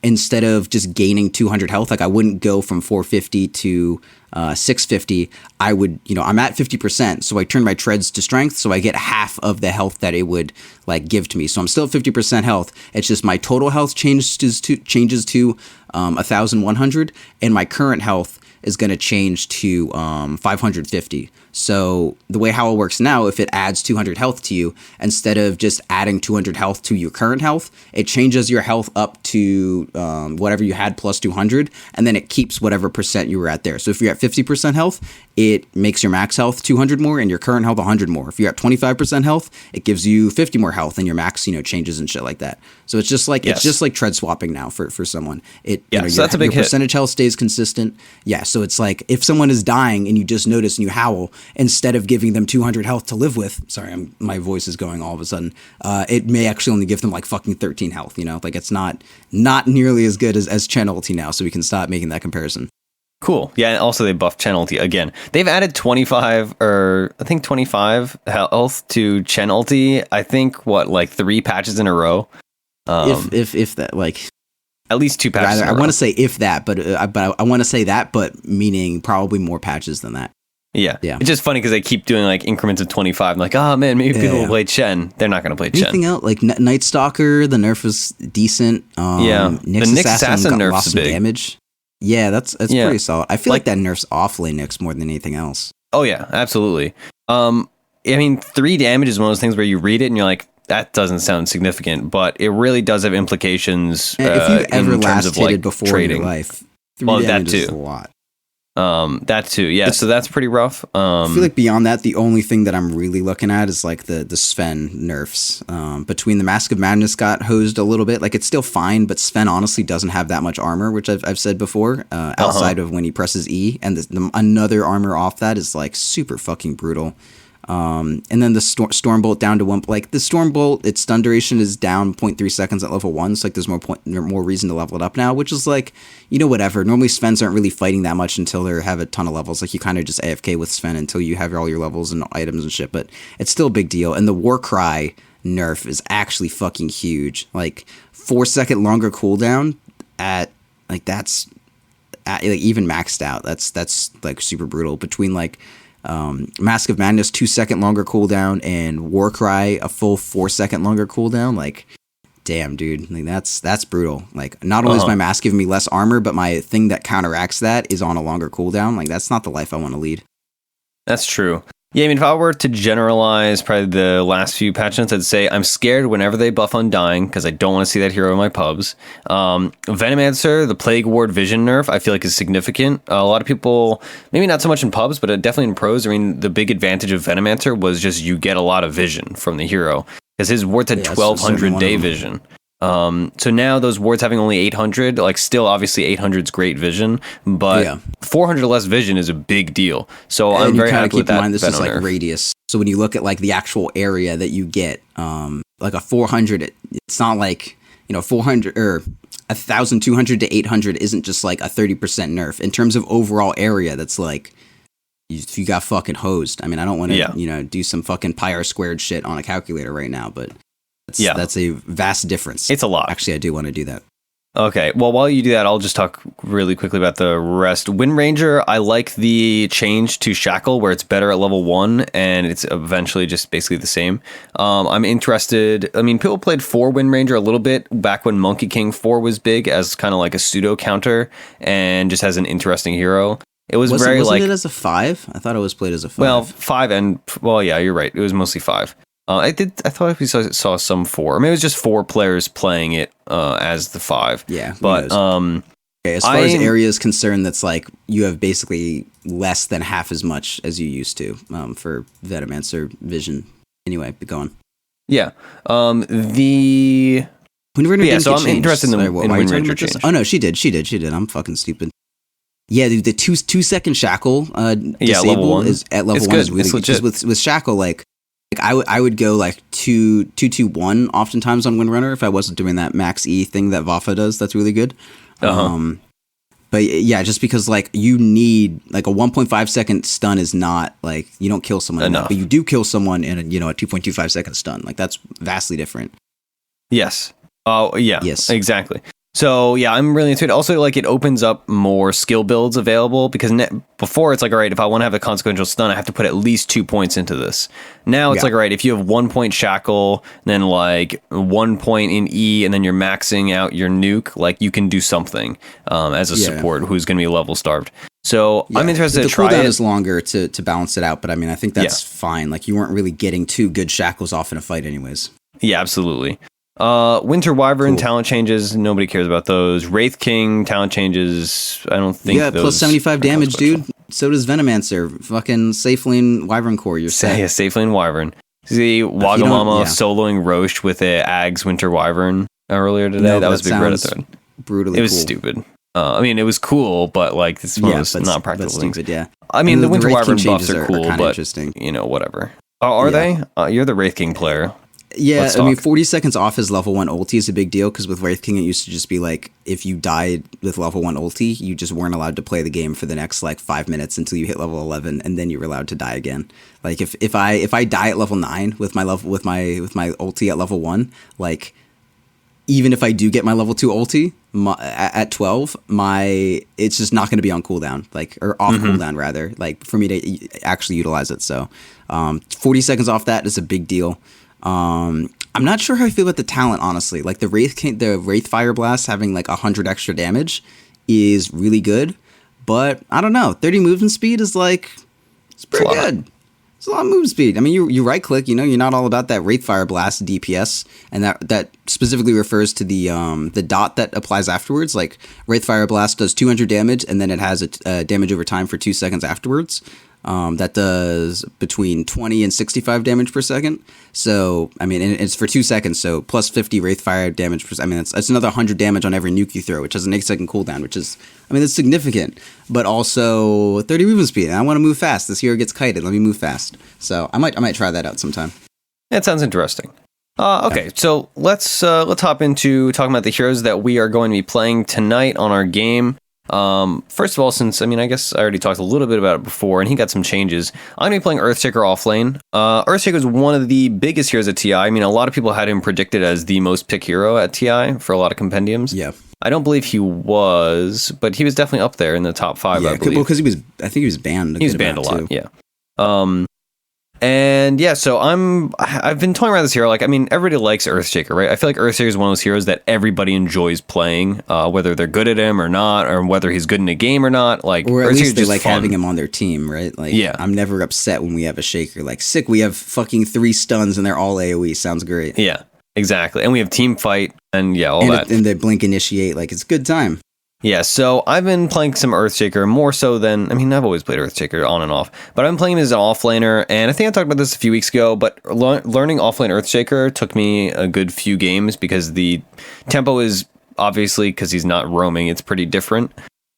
instead of just gaining 200 health, like I wouldn't go from 450 to 650. I would, I'm at 50%, so I turn my treads to strength, so I get half of the health that it would like give to me. So I'm still at 50% health. It's just my total health changes to 1100, and my current health is going to change to 550. So the way how it works now, if it adds 200 health to you, instead of just adding 200 health to your current health, it changes your health up to whatever you had plus 200, and then it keeps whatever percent you were at there. So if you're at 50% health, it makes your max health 200 more and your current health 100 more. If you're at 25% health, it gives you 50 more health and your max, changes and shit like that. So it's just like it's just like tread swapping now for someone. So that's a big your percentage health stays consistent. Yeah, so it's like if someone is dying and you just notice and you howl, instead of giving them 200 health to live with, sorry, my voice is going all of a sudden, it may actually only give them like fucking 13 health, like it's not nearly as good as Chen ulti now, so we can stop making that comparison. Cool. Yeah, and also they buffed Chen ulti again. They've added 25 health to Chen ulti, I think, like 3 patches in a row? If that, like... At least 2 patches in a row. I want to say if that, but I want to say that, but meaning probably more patches than that. Yeah. It's just funny because they keep doing like increments of 25. I'm like, oh man, maybe people will play Chen. They're not going to play Chen. Anything else? Like Night Stalker, the nerf was decent. Nyx Assassin nerf lost some damage. Yeah, that's pretty solid. I feel like that nerfs off-lane Nyx more than anything else. Oh yeah, absolutely. I mean, 3 damage is one of those things where you read it and you're like, that doesn't sound significant, but it really does have implications if you've ever in terms of like before trading. In your life. 3 damage is a lot. That too, yeah. So that's pretty rough. I feel like beyond that, the only thing that I'm really looking at is like the Sven nerfs. Between the Mask of Madness got hosed a little bit, like it's still fine, but Sven honestly doesn't have that much armor, which I've said before. Outside of when he presses E, and another armor off that is like super fucking brutal. And then the Stormbolt down to 1. Like the Stormbolt, its stun duration is down 0.3 seconds at level 1. So like there's more reason to level it up now, which is like, whatever. Normally Svens aren't really fighting that much until they have a ton of levels. Like you kind of just AFK with Sven until you have all your levels and items and shit. But it's still a big deal. And the Warcry nerf is actually fucking huge. Like 4-second longer cooldown at like that's like even maxed out. That's like super brutal. Between like Mask of Madness 2-second longer cooldown and Warcry a full 4-second longer cooldown. Like, damn, dude, like that's brutal. Like, not only is my mask giving me less armor, but my thing that counteracts that is on a longer cooldown. Like, that's not the life I want to lead. That's true. Yeah, I mean, if I were to generalize probably the last few patch notes, I'd say I'm scared whenever they buff Undying because I don't want to see that hero in my pubs. Venomancer, the Plague Ward Vision nerf, I feel like is significant. A lot of people, maybe not so much in pubs, but definitely in pros. I mean, the big advantage of Venomancer was just you get a lot of vision from the hero because his ward's had 1200 day vision. So now those wards having only 800, like still obviously 800 is great vision, but 400 less vision is a big deal. So I'm very happy with that. Keep in mind this is like radius. So when you look at like the actual area that you get, like a 400, it's not like 400 or 1,200 to 800 isn't just like a 30% nerf in terms of overall area. That's like you got fucking hosed. I mean, I don't want to do some fucking pi r squared shit on a calculator right now, but. That's a vast difference. It's a lot. Actually, I do want to do that. Okay, well, while you do that, I'll just talk really quickly about the rest. Wind Ranger, I like the change to Shackle, where it's better at level 1, and it's eventually just basically the same. I'm interested. I mean, people played 4 Wind Ranger a little bit back when Monkey King 4 was big as kind of like a pseudo counter, and just has an interesting hero. It wasn't it as a 5? I thought it was played as a 5. Well, 5 and yeah, you're right. It was mostly 5. I thought we saw some 4. I mean, it was just 4 players playing it as the 5. Yeah, but as far as area is concerned, that's like you have basically less than half as much as you used to for Venomancer vision. Anyway, be going. Yeah. So I'm interested in the Wind Ranger change. Oh no, she did. I'm fucking stupid. Yeah, dude, the 2-second Shackle disable is at level 1 is really good. Because with Shackle, like I would go like 2-2-1 oftentimes on Windrunner if I wasn't doing that max E thing that Vafa does. That's really good. But yeah, just because like you need like a 1.5 second stun is not like you don't kill someone enough, but you do kill someone in a 2.25 second stun. Like that's vastly different. Yes. Oh yeah. Yes. Exactly. So yeah, I'm really into it. Also, like it opens up more skill builds available because before it's like, all right, if I want to have a consequential stun, I have to put at least 2 points into this. Now it's like, all right, if you have 1 point Shackle, then like 1 point in E, and then you're maxing out your nuke, like you can do something as a support who's going to be level starved. So I'm interested to try it. The cooldown is longer to balance it out, but I mean, I think that's fine. Like you weren't really getting 2 good Shackles off in a fight anyways. Yeah, absolutely. Winter Wyvern talent changes, nobody cares about those. Wraith King talent changes, I don't think those plus 75 damage, dude. So does Venomancer. Fucking Safe Lane Wyvern core, you're set. Yeah, Safe Lane Wyvern. See Wagamama soloing Roche with a Ags Winter Wyvern earlier today. That was a big Reddit thread. Brutally It was stupid. I mean, it was cool, but like it's one of those not practical things. I mean, the Winter Wyvern buffs are cool, but whatever. Are they? You're the Wraith King player. Yeah, I mean, 40 seconds off his level 1 ulti is a big deal because with Wraith King, it used to just be like if you died with level 1 ulti, you just weren't allowed to play the game for the next like 5 minutes until you hit level 11, and then you were allowed to die again. Like if I die at level 9 with my ulti at level 1, like even if I do get my level 2 ulti at 12, it's just not going to be on cooldown, like or off cooldown rather, like for me to actually utilize it. So 40 seconds off that is a big deal. I'm not sure how I feel about the talent, honestly. Like the Wraith Fire Blast having like 100 extra damage is really good, but I don't know. 30 movement speed is like it's pretty good. It's a lot of movement speed. I mean, you right click, you're not all about that Wraith Fire Blast DPS, and that specifically refers to the dot that applies afterwards. Like Wraith Fire Blast does 200 damage, and then it has a damage over time for 2 seconds afterwards. that does between 20 and 65 damage per second. So, I mean, and it's for 2 seconds, so plus 50 Wraithfire damage per second. I mean, it's another 100 damage on every nuke you throw, which has an 8-second cooldown, which is, I mean, that's significant. But also 30 movement speed, and I want to move fast. This hero gets kited. Let me move fast. So I might try that out sometime. That sounds interesting. Okay, so let's hop into talking about the heroes that we are going to be playing tonight on our game. First of all, since, I mean, I guess I already talked a little bit about it before, and he got some changes, I'm going to be playing Earthshaker offlane. Earthshaker is one of the biggest heroes at TI. I mean, a lot of people had him predicted as the most pick hero at TI for a lot of compendiums. Yeah. I don't believe he was, but he was definitely up there in the top 5, I believe. Well, because I think he was banned. He was banned a lot, too. Yeah. And yeah, so I've been toying around this hero. Like, I mean, everybody likes Earthshaker, right? I feel like Earthshaker is one of those heroes that everybody enjoys playing, whether they're good at him or not, or whether he's good in a game or not. Like, or at least they like fun. having him on their team, right? Like, yeah. I'm never upset when we have a Shaker. Like, sick, we have fucking 3 stuns and they're all AoE. Sounds great. Yeah, exactly. And we have team fight and yeah, all that. And the blink initiate. Like, it's a good time. Yeah, so I've been playing some Earthshaker more so than, I mean, I've always played Earthshaker on and off, but I've been playing him as an offlaner, and I think I talked about this a few weeks ago, but learning offlane Earthshaker took me a good few games because the tempo is obviously, because he's not roaming, it's pretty different.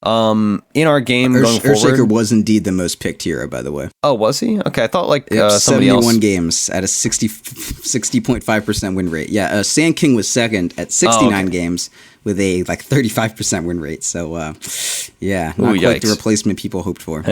In our game going forward, Earthshaker was indeed the most picked hero, by the way. Oh, was he? Okay, I thought like somebody 71 else. games at a 60.5% win rate. Yeah, Sand King was second at 69 games with a like 35% win rate. So yeah, not quite the replacement people hoped for.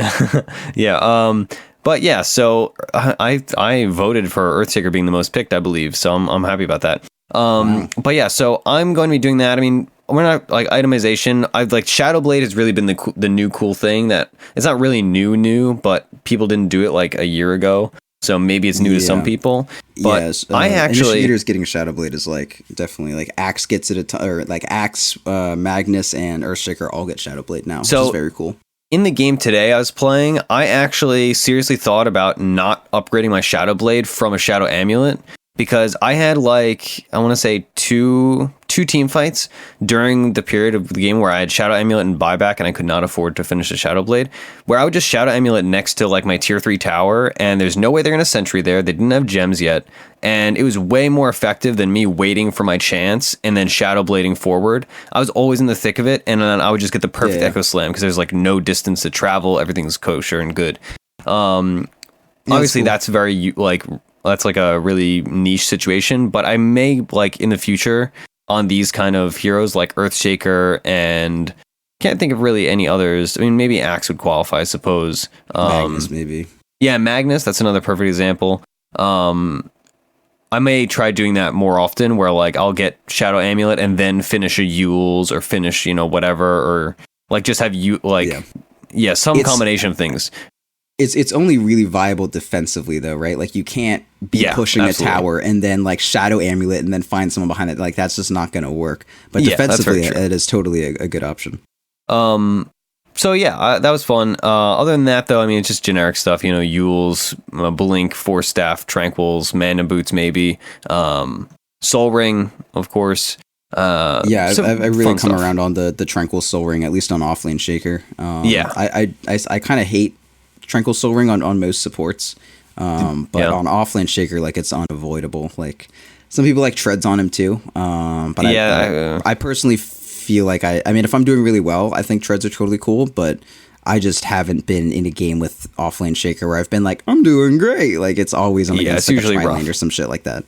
Yeah. But yeah, so I voted for Earthshaker being the most picked, I believe. So I'm happy about that. Wow. But yeah, so I'm going to be doing that. I mean, we're not like itemization. I've like Shadowblade has really been the new cool thing that it's not really new, but people didn't do it like a year ago. So maybe it's new to some people. But yes, I actually Initiators getting a Shadowblade is like definitely like Axe gets it or like Axe, Magnus, and Earthshaker all get Shadowblade now, which is very cool. In the game today I was playing, I actually seriously thought about not upgrading my Shadowblade from a Shadow Amulet because I had like, I want to say two team fights during the period of the game where I had Shadow Amulet and buyback and I could not afford to finish a Shadowblade, where I would just Shadow Amulet next to like my tier 3 tower and there's no way they're going to sentry there. They didn't have gems yet. And it was way more effective than me waiting for my chance and then Shadowblading forward. I was always in the thick of it and then I would just get the perfect Echo Slam because there's like no distance to travel. Everything's kosher and good. Obviously that's very like, that's like a really niche situation, but I may like in the future on these kind of heroes like Earthshaker and can't think of really any others. I mean, maybe Axe would qualify, I suppose. Magnus, maybe. Yeah, Magnus. That's another perfect example. I may try doing that more often where like I'll get Shadow Amulet and then finish a Yule's or finish, whatever, or like just have you like, some combination of things. It's only really viable defensively though, right? Like you can't be pushing a tower and then like Shadow Amulet and then find someone behind it. Like that's just not going to work. But defensively, it is totally a good option. So yeah, that was fun. Other than that though, I mean, it's just generic stuff, Yule's, Blink, Force Staff, Tranquils, Mana Boots maybe, Soul Ring, of course. I really come around on the Tranquil Soul Ring, at least on offlane Shaker. I kind of hate Tranquil Soul Ring on most supports, but on offlane Shaker, like it's unavoidable. Like some people like treads on him too, but I personally feel like I mean if I'm doing really well, I think treads are totally cool, but I just haven't been in a game with offlane Shaker where I've been like I'm doing great. Like it's always on against like a tri-lane or some shit like that.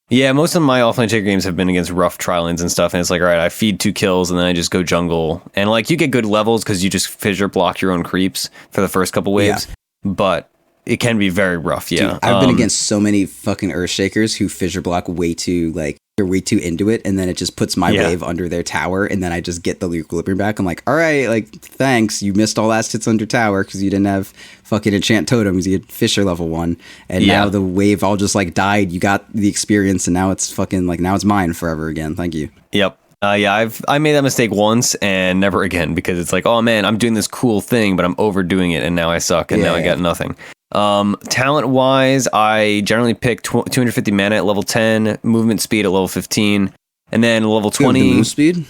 Yeah, most of my offlane Shaker games have been against rough tri-lanes and stuff, and it's like, all right, I feed 2 kills, and then I just go jungle. And, like, you get good levels because you just fissure block your own creeps for the first couple waves, but it can be very rough, yeah. Dude, I've been against so many fucking Earthshakers who fissure block way too into it, and then it just puts my wave under their tower, and then I just get the equilibrium back. I'm like, all right, like, thanks, you missed all last hits under tower because you didn't have fucking enchant totems, you had Fissure level 1, and now the wave all just, like, died, you got the experience, and now it's fucking, like, now it's mine forever again, thank you. Yep. I made that mistake once and never again because it's like, oh man, I'm doing this cool thing, but I'm overdoing it, and now I suck, and now I got nothing. Talent wise, I generally pick 250 mana at level 10, movement speed at level 15, and then level 20. The move speed?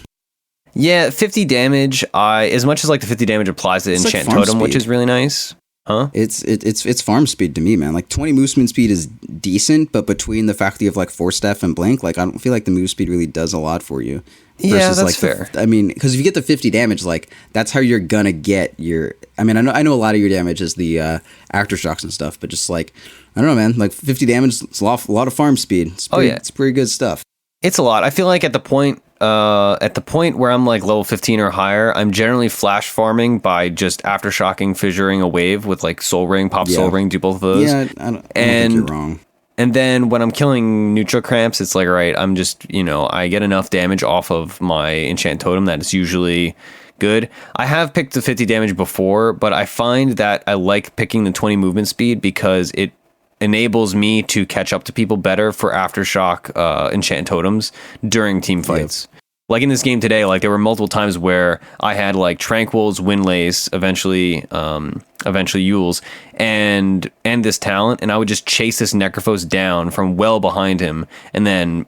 Yeah, 50 damage. As much as like the 50 damage applies to enchant totem, which is really nice. Huh? It's farm speed to me, man. Like 20 movement speed is decent, but between the fact that you have like Force Staff and Blink, like I don't feel like the move speed really does a lot for you. Yeah, that's like fair. I mean, because if you get the 50 damage, like that's how you're gonna get your. I mean, I know a lot of your damage is the aftershocks and stuff, but just like I don't know, man. Like 50 damage, it's a lot of farm speed. It's pretty good stuff. It's a lot. I feel like at the point where I'm like level 15 or higher, I'm generally flash farming by just aftershocking, fissuring a wave with like Soul Ring, Pop Soul Ring, do both of those. Yeah, I don't think you're wrong. And then when I'm killing neutral cramps, it's like, all right, I'm just, I get enough damage off of my enchant totem that it's usually good. I have picked the 50 damage before, but I find that I like picking the 20 movement speed because it enables me to catch up to people better for aftershock enchant totems during team fights. Yep. Like in this game today, like there were multiple times where I had like Tranquils, Windlace, eventually Yules, and this talent, and I would just chase this Necrophos down from well behind him, and then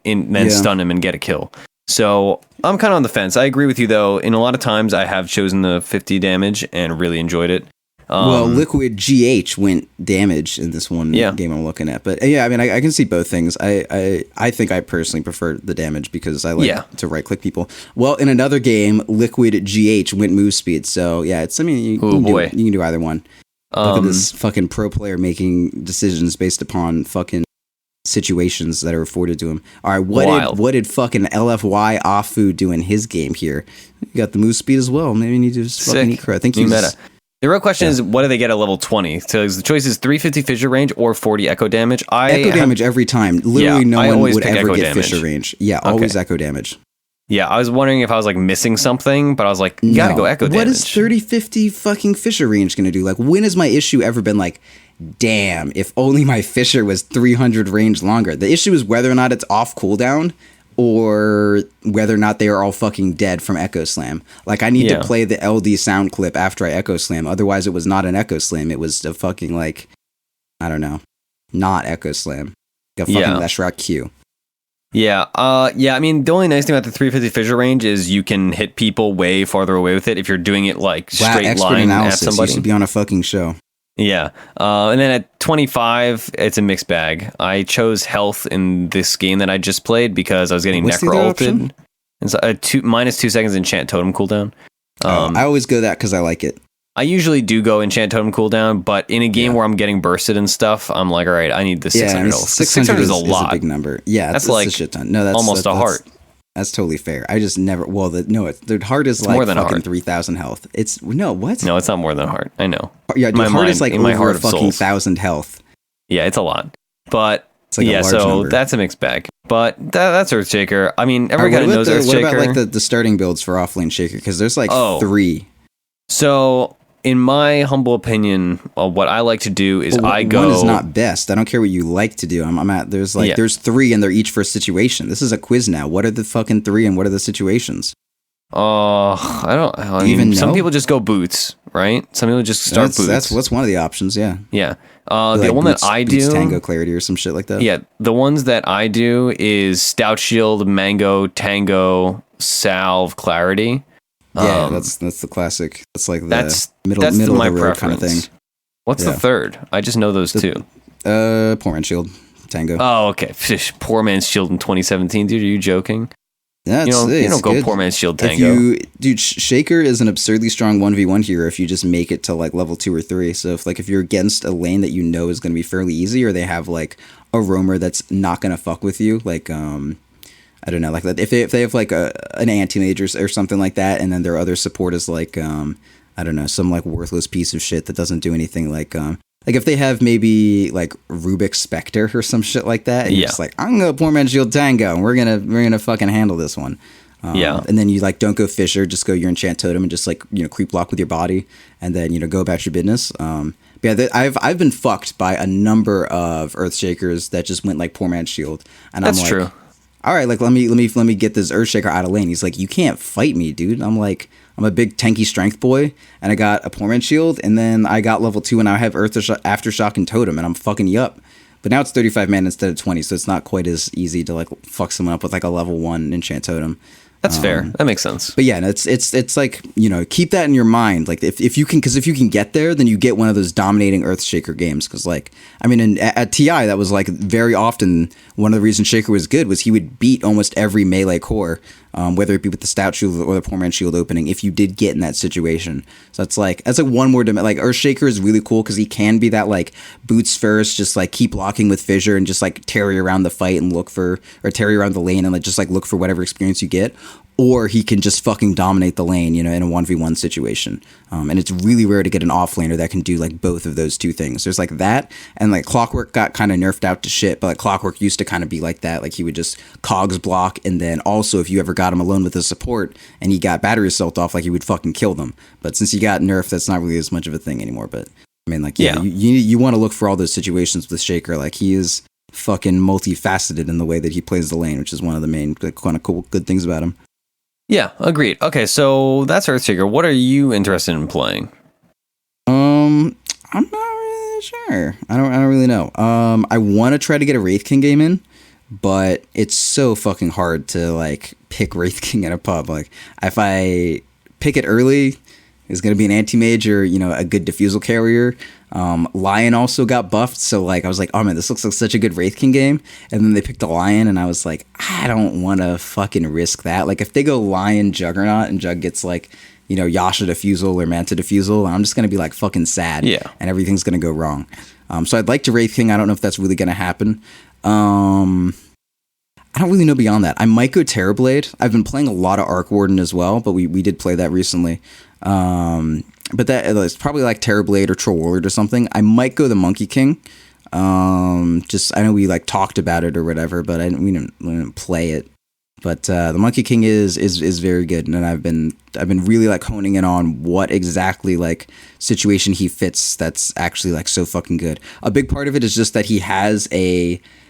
stun him and get a kill. So I'm kind of on the fence. I agree with you though. In a lot of times, I have chosen the 50 damage and really enjoyed it. Liquid GH went damage in this one game I'm looking at. But yeah, I mean, I can see both things. I think I personally prefer the damage because I like to right-click people. Well, in another game, Liquid GH went move speed. So yeah, you can do either one. Look at this fucking pro player making decisions based upon fucking situations that are afforded to him. All right, what did fucking LFY Afu do in his game here? You got the move speed as well. Maybe you need to just fucking eat crap. I think he's meta. The real question is, what do they get at level 20? So the choice is 350 fissure range or 40 echo damage. Damage every time. Literally no one would ever get damage. fissure range. Yeah, always echo damage. Yeah, I was wondering if I was like missing something, but I was like, you gotta go echo damage. What is 30-50 fucking fissure range gonna do? Like, when has my issue ever been like, damn, if only my fissure was 300 range longer? The issue is whether or not it's off cooldown, or whether or not they are all fucking dead from Echo Slam. Like, I need to play the LD sound clip after I Echo Slam. Otherwise, it was not an Echo Slam. It was a fucking, like, I don't know, not Echo Slam. Like a fucking Leshrac Q. Yeah, I mean, the only nice thing about the 350 fissure range is you can hit people way farther away with it if you're doing it, like, straight line at somebody. You should be on a fucking show. Yeah, and then at 25, it's a mixed bag. I chose health in this game that I just played because I was getting necro ulted. And so -2 seconds enchant totem cooldown. I always go that because I like it. I usually do go enchant totem cooldown, but in a game where I'm getting bursted and stuff, I'm like, all right, I need the 600 health. 600 is a lot. Is a big number. Yeah, that's like a shit ton. No, that's almost a heart. That's totally fair. I just never. Well, the heart is like more than fucking 3,000 health. It's what? No, it's not more than a heart. I know. Yeah, my heart is like over fucking 1,000 health. Yeah, it's a lot. But it's like number. That's a mixed bag. But that's Earthshaker. I mean, everybody knows Earthshaker. What about like the starting builds for offlane Shaker? Because there's like 3. So, in my humble opinion, what I like to do is one is not best. I don't care what you like to do. I'm at there's 3 and they're each for a situation. This is a quiz now. What are the fucking 3 and what are the situations? I mean, some people just go boots, right? Some people just start boots. That's one of the options. Yeah. Yeah. The one that I do, Tango Clarity or some shit like that. Yeah. The ones that I do is Stout Shield, Mango, Tango, Salve, Clarity. Yeah, that's the classic. That's like the middle of the road kind of thing. What's the third? I just know those 2. Poor Man's Shield, Tango. Oh, okay. Poor Man's Shield in 2017, dude. Are you joking? Yeah, you don't go good. Poor Man's Shield Tango. Shaker is an absurdly strong 1v1 hero if you just make it to like level 2 or 3. So if you're against a lane that you know is going to be fairly easy, or they have like a roamer that's not going to fuck with you, like I don't know, like that. If they have like an anti-mage or something like that, and then their other support is like I don't know, some like worthless piece of shit that doesn't do anything, like if they have maybe like Rubik's Spectre or some shit like that, and you're just like, I'm gonna Poor Man's Shield Tango, and we're gonna fucking handle this one. And then you like don't go Fissure, just go your enchant totem and just like creep block with your body, and then go about your business. I've been fucked by a number of Earthshakers that just went like Poor Man's Shield, and that's I'm like, true. All right, like let me get this Earthshaker out of lane. He's like, you can't fight me, dude. I'm like, I'm a big tanky strength boy, and I got a Poor Man's Shield, and then I got level 2, and I have Aftershock and Totem, and I'm fucking you up. But now it's 35 mana instead of 20, so it's not quite as easy to like fuck someone up with like a level 1 enchant totem. That's fair. That makes sense. But yeah, it's like, keep that in your mind. Like if you can get there, then you get one of those dominating Earthshaker games. Because at TI, that was like very often one of the reasons Shaker was good was he would beat almost every melee core, whether it be with the stout shield or the poor man shield opening, if you did get in that situation. So that's like one more dimension. Like Earthshaker is really cool because he can be that like boots first, just like keep blocking with fissure and just like tarry around the fight and tarry around the lane and like just like look for whatever experience you get. Or he can just fucking dominate the lane, in a 1v1 situation. And it's really rare to get an offlaner that can do like both of those two things. There's like that, and like Clockwork got kind of nerfed out to shit, but like Clockwork used to kind of be like that. Like he would just cogs block, and then also if you ever got him alone with a support and he got battery assault off, like he would fucking kill them. But since he got nerfed, that's not really as much of a thing anymore. But you want to look for all those situations with Shaker. Like he is fucking multifaceted in the way that he plays the lane, which is one of the main kind of cool good things about him. Yeah, agreed. Okay, so that's Earthshaker. What are you interested in playing? I'm not really sure. I don't really know. I want to try to get a Wraith King game in, but it's so fucking hard to like pick Wraith King in a pub. Like if I pick it early, it's gonna be an anti-mage or a good diffusal carrier. Lion also got buffed, so like I was like, oh man, this looks like such a good Wraith King game. And then they picked a Lion, and I was like, I don't want to fucking risk that. Like if they go Lion Juggernaut and Jug gets like Yasha diffusal or Manta diffusal, I'm just gonna be like fucking sad. Yeah, and everything's gonna go wrong. So I'd like to Wraith King. I don't know if that's really gonna happen. I don't really know beyond that. I might go Terrorblade. I've been playing a lot of Arc Warden as well, but we did play that recently. But that it's probably like Terrorblade or Troll Warlord or something. I might go the Monkey King. I know we like talked about it or whatever, but we didn't play it. But the Monkey King is very good, and I've been really like honing in on what exactly like situation he fits. That's actually like so fucking good. A big part of it is just that he has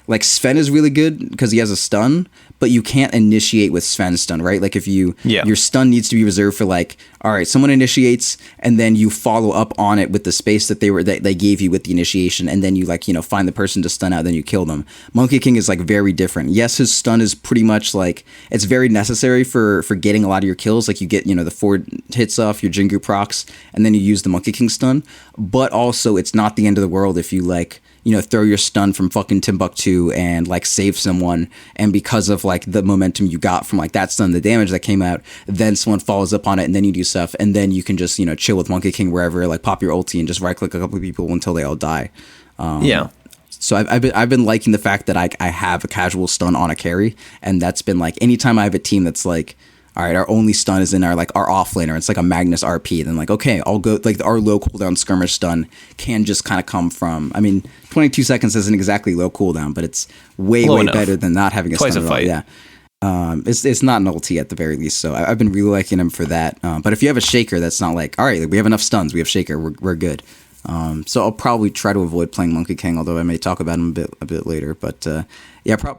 like Sven is really good because he has a stun, but you can't initiate with Sven's stun, right? Like if your stun needs to be reserved for like, all right, someone initiates and then you follow up on it with the space that they gave you with the initiation, and then you like find the person to stun out, then you kill them. Monkey King is like very different. Yes, his stun is pretty much like it's very necessary for getting a lot of your kills. Like you get the 4 hits off your Jingu procs, and then you use the Monkey King stun. But also, it's not the end of the world if you like throw your stun from fucking Timbuktu and like save someone, and because of like the momentum you got from like that stun, the damage that came out, then someone follows up on it, and then you do stuff, and then you can just chill with Monkey King wherever, like pop your ulti and just right click a couple of people until they all die. So I've been liking the fact that I have a casual stun on a carry, and that's been like anytime I have a team that's like, all right, our only stun is in our off laner. It's like a Magnus RP. Then like, okay, I'll go like our low cooldown skirmish stun can just kind of come from. 22 seconds isn't exactly low cooldown, but it's way better than not having a Twice stun a fight. Yeah, it's not an ulti at the very least. So I've been really liking him for that. But if you have a Shaker, that's not like, all right, like, we have enough stuns. We have Shaker. We're good. So I'll probably try to avoid playing Monkey King, although I may talk about him a bit later. But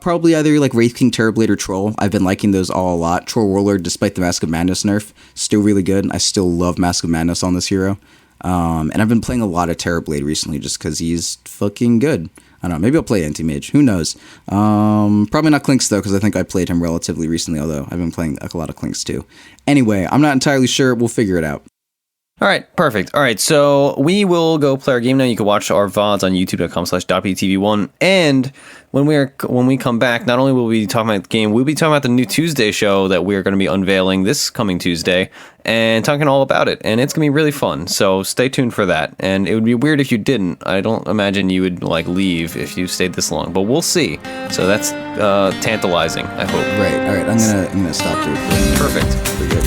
probably either like Wraith King, Terrorblade, or Troll. I've been liking those all a lot. Troll Warlord, despite the Mask of Madness nerf, still really good. I still love Mask of Madness on this hero. And I've been playing a lot of Terrorblade recently just because he's fucking good. I don't know, maybe I'll play Anti-Mage. Who knows? Probably not Clinkz, though, because I think I played him relatively recently, although I've been playing a lot of Clinkz, too. Anyway, I'm not entirely sure. We'll figure it out. All right, perfect. All right, so we will go play our game now. You can watch our VODs on youtube.com/.ptv1. And when we come back, not only will we be talking about the game, we'll be talking about the new Tuesday show that we're going to be unveiling this coming Tuesday and talking all about it. And it's going to be really fun, so stay tuned for that. And it would be weird if you didn't. I don't imagine you would like leave if you stayed this long, but we'll see. So that's tantalizing, I hope. Right, all right, I'm gonna stop there. Perfect. We're good.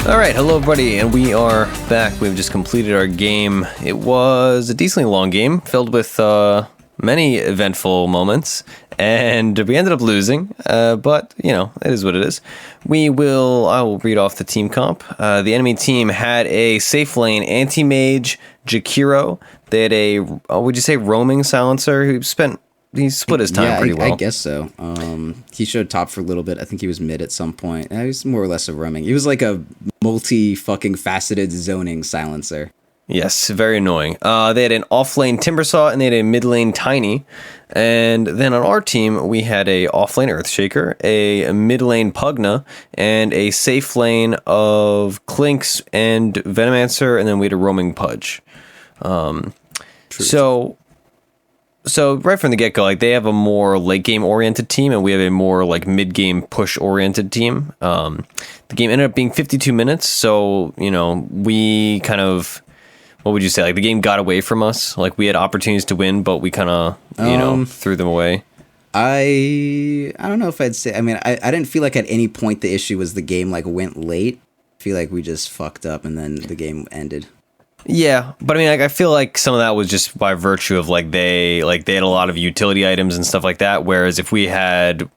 All right, hello everybody, and we are back. We've just completed our game. It was a decently long game, filled with many eventful moments, and we ended up losing, but, it is what it is. I will read off the team comp. The enemy team had a safe lane anti-mage Jakiro. They had a, would you say roaming silencer, who spent he split his time pretty well. I guess so. He showed top for a little bit. I think he was mid at some point. He was more or less a roaming. He was like a multi-fucking faceted zoning silencer. Yes, very annoying. They had an off-lane Timbersaw, and they had a mid-lane Tiny. And then on our team, we had a off-lane Earthshaker, a mid-lane Pugna, and a safe lane of Clinkz and Venomancer, and then we had a roaming Pudge. So right from the get-go, like, they have a more late-game oriented team, and we have a more like mid-game push oriented team. The game ended up being 52 minutes, so we kind of, what would you say? Like, the game got away from us. Like, we had opportunities to win, but we kind of threw them away. I don't know if I'd say. I mean, I didn't feel like at any point the issue was the game like went late. I feel like we just fucked up and then the game ended. Yeah, but I mean, like, I feel like some of that was just by virtue of like they had a lot of utility items and stuff like that. Whereas if we had,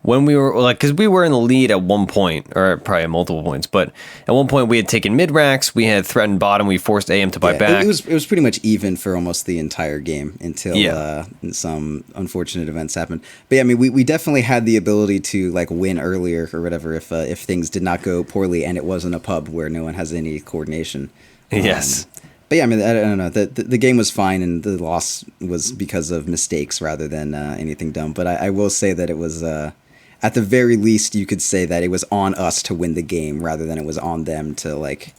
when we were like, because we were in the lead at one point, or probably at multiple points, but at one point we had taken mid racks, we had threatened bottom, we forced AM to buy back. It was pretty much even for almost the entire game until some unfortunate events happened. But yeah, I mean, we definitely had the ability to like win earlier or whatever if things did not go poorly and it wasn't a pub where no one has any coordination. Yes. But yeah, I mean, I don't know. The game was fine, and the loss was because of mistakes rather than anything dumb. But I will say that it was, at the very least, you could say that it was on us to win the game rather than it was on them to like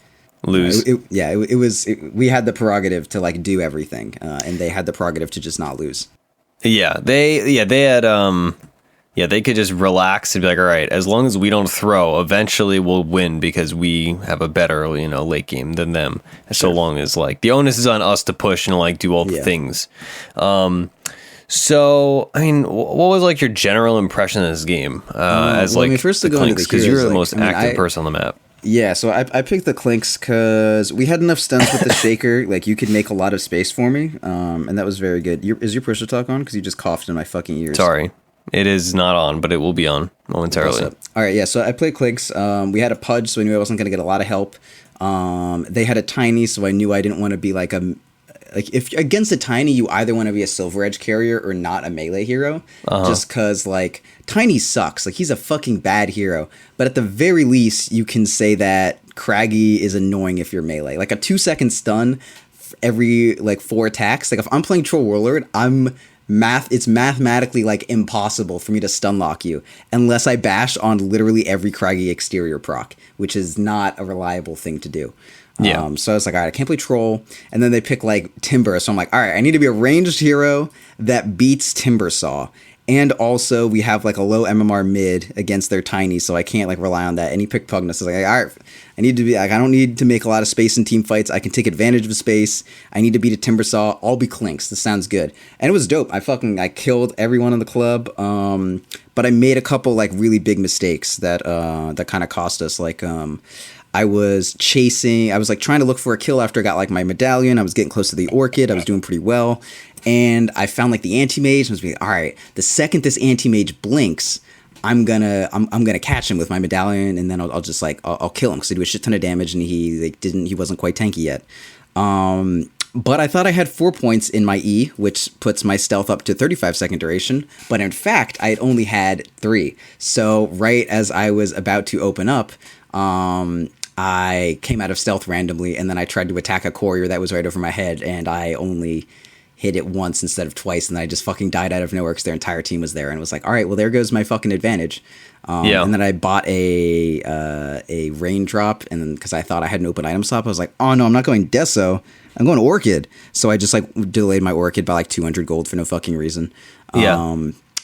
lose. We had the prerogative to like do everything, and they had the prerogative to just not lose. They had they could just relax and be like, all right, as long as we don't throw, eventually we'll win because we have a better, late game than them. So long as like the onus is on us to push and like do all the things. So I mean, what was like your general impression of this game? First to go into because you're the most active person on the map. Yeah, so I picked the Clinkz because we had enough stunts with the Shaker. Like, you could make a lot of space for me, and that was very good. Is your push to talk on? Because you just coughed in my fucking ears. Sorry. It is not on, but it will be on momentarily. All right, yeah, so I played Clinkz. We had a Pudge, so I knew I wasn't going to get a lot of help. They had a Tiny, so I knew I didn't want to be like if against a Tiny, you either want to be a Silver Edge carrier or not a melee hero. Just because, like, Tiny sucks. Like, he's a fucking bad hero. But at the very least, you can say that Craggy is annoying if you're melee. Like, a 2-second stun every, like, 4 attacks. Like, if I'm playing Troll Warlord, it's mathematically like impossible for me to stun lock you unless I bash on literally every Craggy exterior proc, which is not a reliable thing to do. So I was like, all right, I can't play Troll. And then they pick like Timber. So I'm like, all right, I need to be a ranged hero that beats Timbersaw. And also we have like a low MMR mid against their Tiny, so I can't like rely on that. And he picked Pugnus. So I was like, all right, I need to be like, I don't need to make a lot of space in team fights. I can take advantage of space. I need to beat a Timbersaw. I'll be Clinkz. This sounds good. And it was dope. I killed everyone in the club. But I made a couple like really big mistakes that kind of cost us. Like I was like trying to look for a kill after I got like my medallion. I was getting close to the Orchid. I was doing pretty well. And I found like the anti-mage. I was like, all right, the second this anti-mage blinks, I'm gonna catch him with my medallion, and then I'll just like I'll kill him because I do a shit ton of damage, and he wasn't quite tanky yet. But I thought I had 4 points in my E, which puts my stealth up to 35-second duration. But in fact, I had only had 3. So right as I was about to open up, I came out of stealth randomly, and then I tried to attack a courier that was right over my head, and I only hit it once instead of twice, and then I just fucking died out of nowhere because their entire team was there, and it was like, all right, well, there goes my fucking advantage. And then I bought a raindrop, and then because I thought I had an open item slot, I was like, oh no, I'm not going Deso, I'm going Orchid. So I just like delayed my Orchid by like 200 gold for no fucking reason.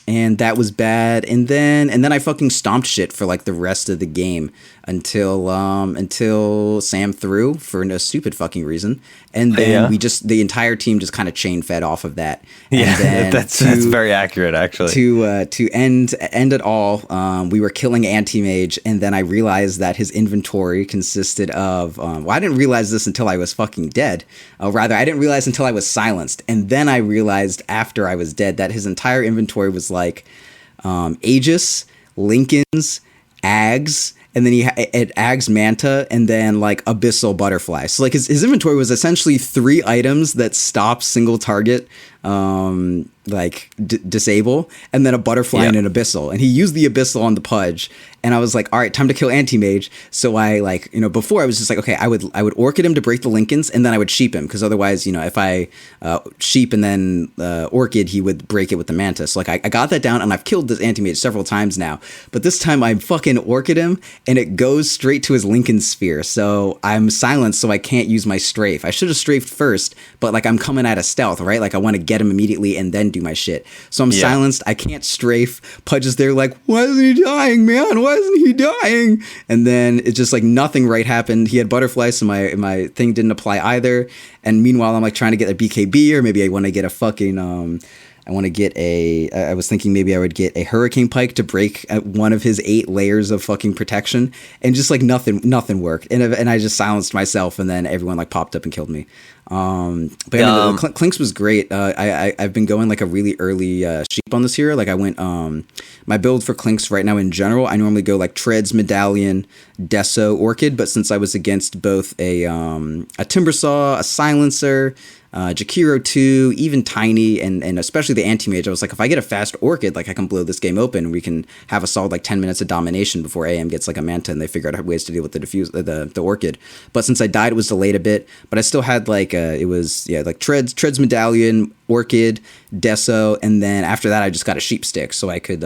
And that was bad. And then I fucking stomped shit for like the rest of the game until Sam threw for no stupid fucking reason. And then the entire team just kind of chain fed off of that. Yeah, and that's very accurate actually. To end it all, we were killing Anti-Mage, and then I realized that his inventory consisted of I didn't realize this until I was fucking dead. Rather, I didn't realize until I was silenced. And then I realized after I was dead that his entire inventory was like Aegis, Lincolns, Ags, and then it Ags Manta, and then like Abyssal Butterfly. So like his inventory was essentially 3 items that stop single target disable, and then a butterfly and an abyssal, and he used the abyssal on the Pudge, and I was like, all right, time to kill Anti-Mage. So I before I was just like, okay, I would Orchid him to break the Lincolns, and then I would sheep him, because otherwise, if I sheep and then Orchid, he would break it with the Manta. So like I got that down, and I've killed this Anti-Mage several times now, but this time I fucking Orchid him, and it goes straight to his Lincoln Sphere, so I'm silenced, so I can't use my strafe. I should have strafed first, but like I'm coming out of stealth, right? Like I want to get him immediately and then do my shit. So I'm silenced. I can't strafe. Pudge is there like, why isn't he dying, man? Why isn't he dying? And then it's just like nothing right happened. He had butterflies, so my thing didn't apply either. And meanwhile, I'm like trying to get a BKB, or maybe I want to get a fucking I was thinking maybe I would get a Hurricane Pike to break one of his 8 layers of fucking protection, and just like nothing worked, and I just silenced myself, and then everyone like popped up and killed me. But yeah, Clinkz was great. I've been going like a really early sheep on this hero. Like I went my build for Clinkz right now in general, I normally go like Treads, Medallion, Deso, Orchid, but since I was against both a Timbersaw, a Silencer, Jakiro 2, even Tiny, and especially the Anti-Mage, I was like, if I get a fast Orchid, like I can blow this game open. We can have a solid like 10 minutes of domination before AM gets like a Manta, and they figure out ways to deal with the Orchid. But since I died, it was delayed a bit, but I still had like like Treads, Medallion, Orchid, Deso, and then after that I just got a Sheep Stick, so I could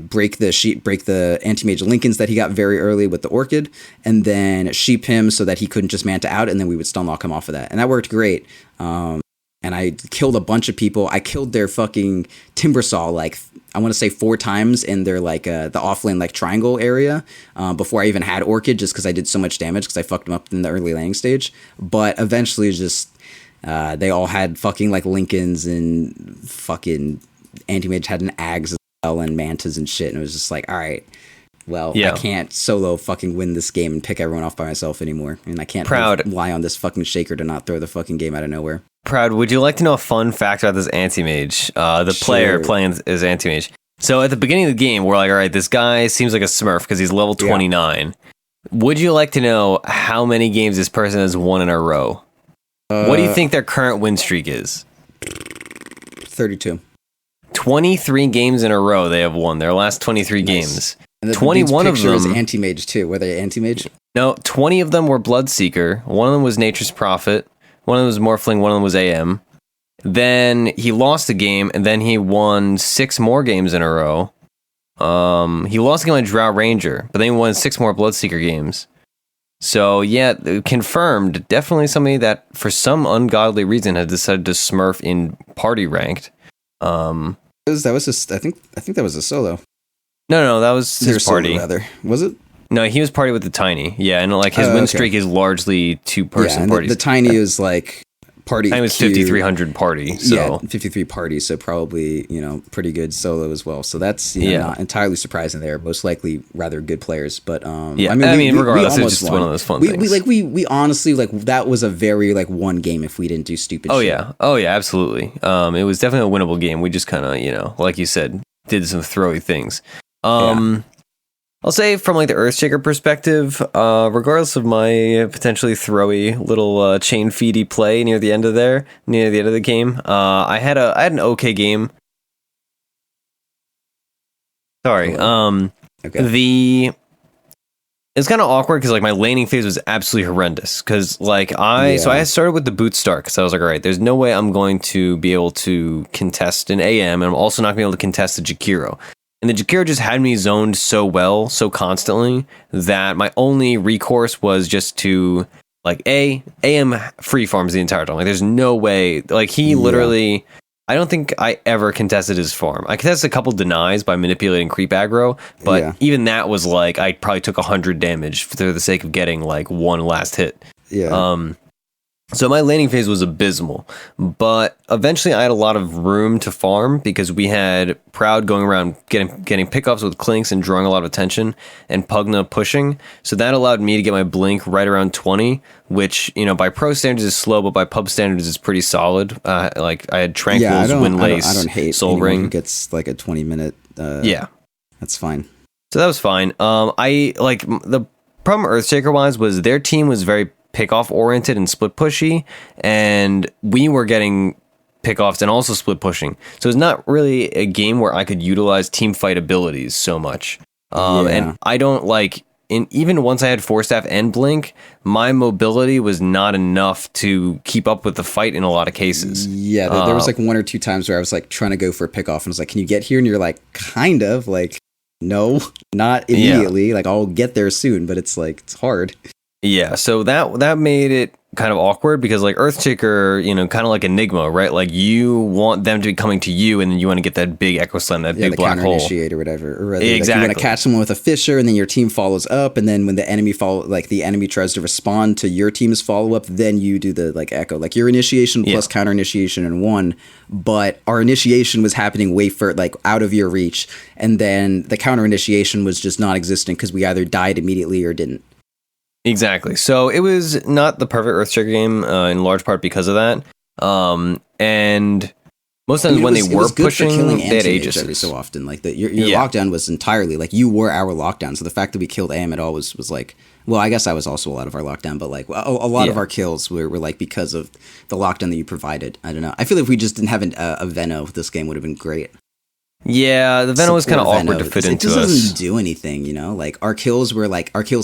break the Anti-Mage Lincolns that he got very early with the Orchid, and then sheep him so that he couldn't just Manta out, and then we would stun lock him off of that, and that worked great. And I killed a bunch of people. I killed their fucking Timbersaw like I want to say 4 times in their like the offlane like triangle area before I even had Orchid, just because I did so much damage because I fucked them up in the early landing stage. But eventually, just they all had fucking like Lincolns, and fucking Anti-Mage had an Ags as well, and Mantas and shit, and it was just like, all right, well, I can't solo fucking win this game and pick everyone off by myself anymore, and I can't rely on this fucking Shaker to not throw the fucking game out of nowhere. Proud, would you like to know a fun fact about this Anti-Mage? The player playing as Anti-Mage. So at the beginning of the game, we're like, all right, this guy seems like a smurf because he's level 29. Would you like to know how many games this person has won in a row? What do you think their current win streak is? 32. 23 games in a row they have won their last 23 games. And 21 of them was Anti-Mage too. Were they Anti-Mage? No, 20 of them were Bloodseeker. One of them was Nature's Prophet. One of them was Morphling. One of them was AM. Then he lost a game, and then he won 6 more games in a row. He lost a game on Drought Ranger, but then he won 6 more Bloodseeker games. So yeah, confirmed. Definitely somebody that, for some ungodly reason, had decided to smurf in party ranked. That was just, I think that was a solo. No, that was his party. Solo, rather. Was it? No, he was party with the Tiny. Yeah, and like his win streak is largely 2-person parties. The Tiny is like party. Tiny was 5,300 party. So. Yeah, 53 parties. So probably pretty good solo as well. So that's not entirely surprising. They're most likely rather good players. But regardless, it's just one of those fun things. We honestly like that was a very like one game if we didn't do stupid. Oh shit. yeah, absolutely. It was definitely a winnable game. We just kind of like you said, did some throwy things. I'll say from like the Earthshaker perspective, regardless of my potentially throwy little chain feedy play near the end of the game, I had an okay game. Sorry. Okay. It's kind of awkward because like my laning phase was absolutely horrendous because so I started with the boot start because I was like, all right, there's no way I'm going to be able to contest an AM, and I'm also not going to be able to contest a Jakiro. And the Jakiro just had me zoned so well, so constantly, that my only recourse was just to, like, AM free farms the entire time. Like, there's no way. Like, he literally... I don't think I ever contested his farm. I contested a couple denies by manipulating creep aggro, but even that was, like, I probably took 100 damage for the sake of getting, like, one last hit. Yeah. So my laning phase was abysmal, but eventually I had a lot of room to farm because we had Proud going around getting pickups with Clinkz and drawing a lot of attention, and Pugna pushing. So that allowed me to get my blink right around 20, which by pro standards is slow, but by pub standards is pretty solid. Like I had Tranquil's, Windlace, I don't hate Soul Ring. Who gets like a 20-minute. That's fine. So that was fine. The problem Earthshaker wise was their team was very pick-off oriented and split pushy, and we were getting pickoffs and also split pushing. So it's not really a game where I could utilize team fight abilities so much. And I don't like, even once I had Force Staff and Blink, my mobility was not enough to keep up with the fight in a lot of cases. Yeah, there was like 1 or 2 times where I was like trying to go for a pickoff and I was like, can you get here? And you're like, kind of, like, no, not immediately. Like, I'll get there soon, but it's like, it's hard. Yeah, so that made it kind of awkward because like Earthshaker, kind of like Enigma, right? Like you want them to be coming to you, and then you want to get that big Echo Slam, that big black hole, initiate or whatever. Or rather, exactly. Like you want to catch someone with a Fissure, and then your team follows up, and then when the enemy the enemy tries to respond to your team's follow up, then you do the like Echo, like your initiation plus counter initiation in one. But our initiation was happening way out of your reach, and then the counter initiation was just non-existent because we either died immediately or didn't. Exactly. So it was not the perfect Earthshaker game in large part because of that. And most times when they were pushing, they had Aegis. Every so often, like your lockdown was entirely like you were our lockdown. So the fact that we killed AM at all was like, well, I guess I was also a lot of our lockdown, but like a lot of our kills were like because of the lockdown that you provided. I don't know. I feel like if we just didn't have a Veno, this game would have been great. Yeah, the Veno was kind of awkward to fit into us. It just doesn't do anything, Like our kills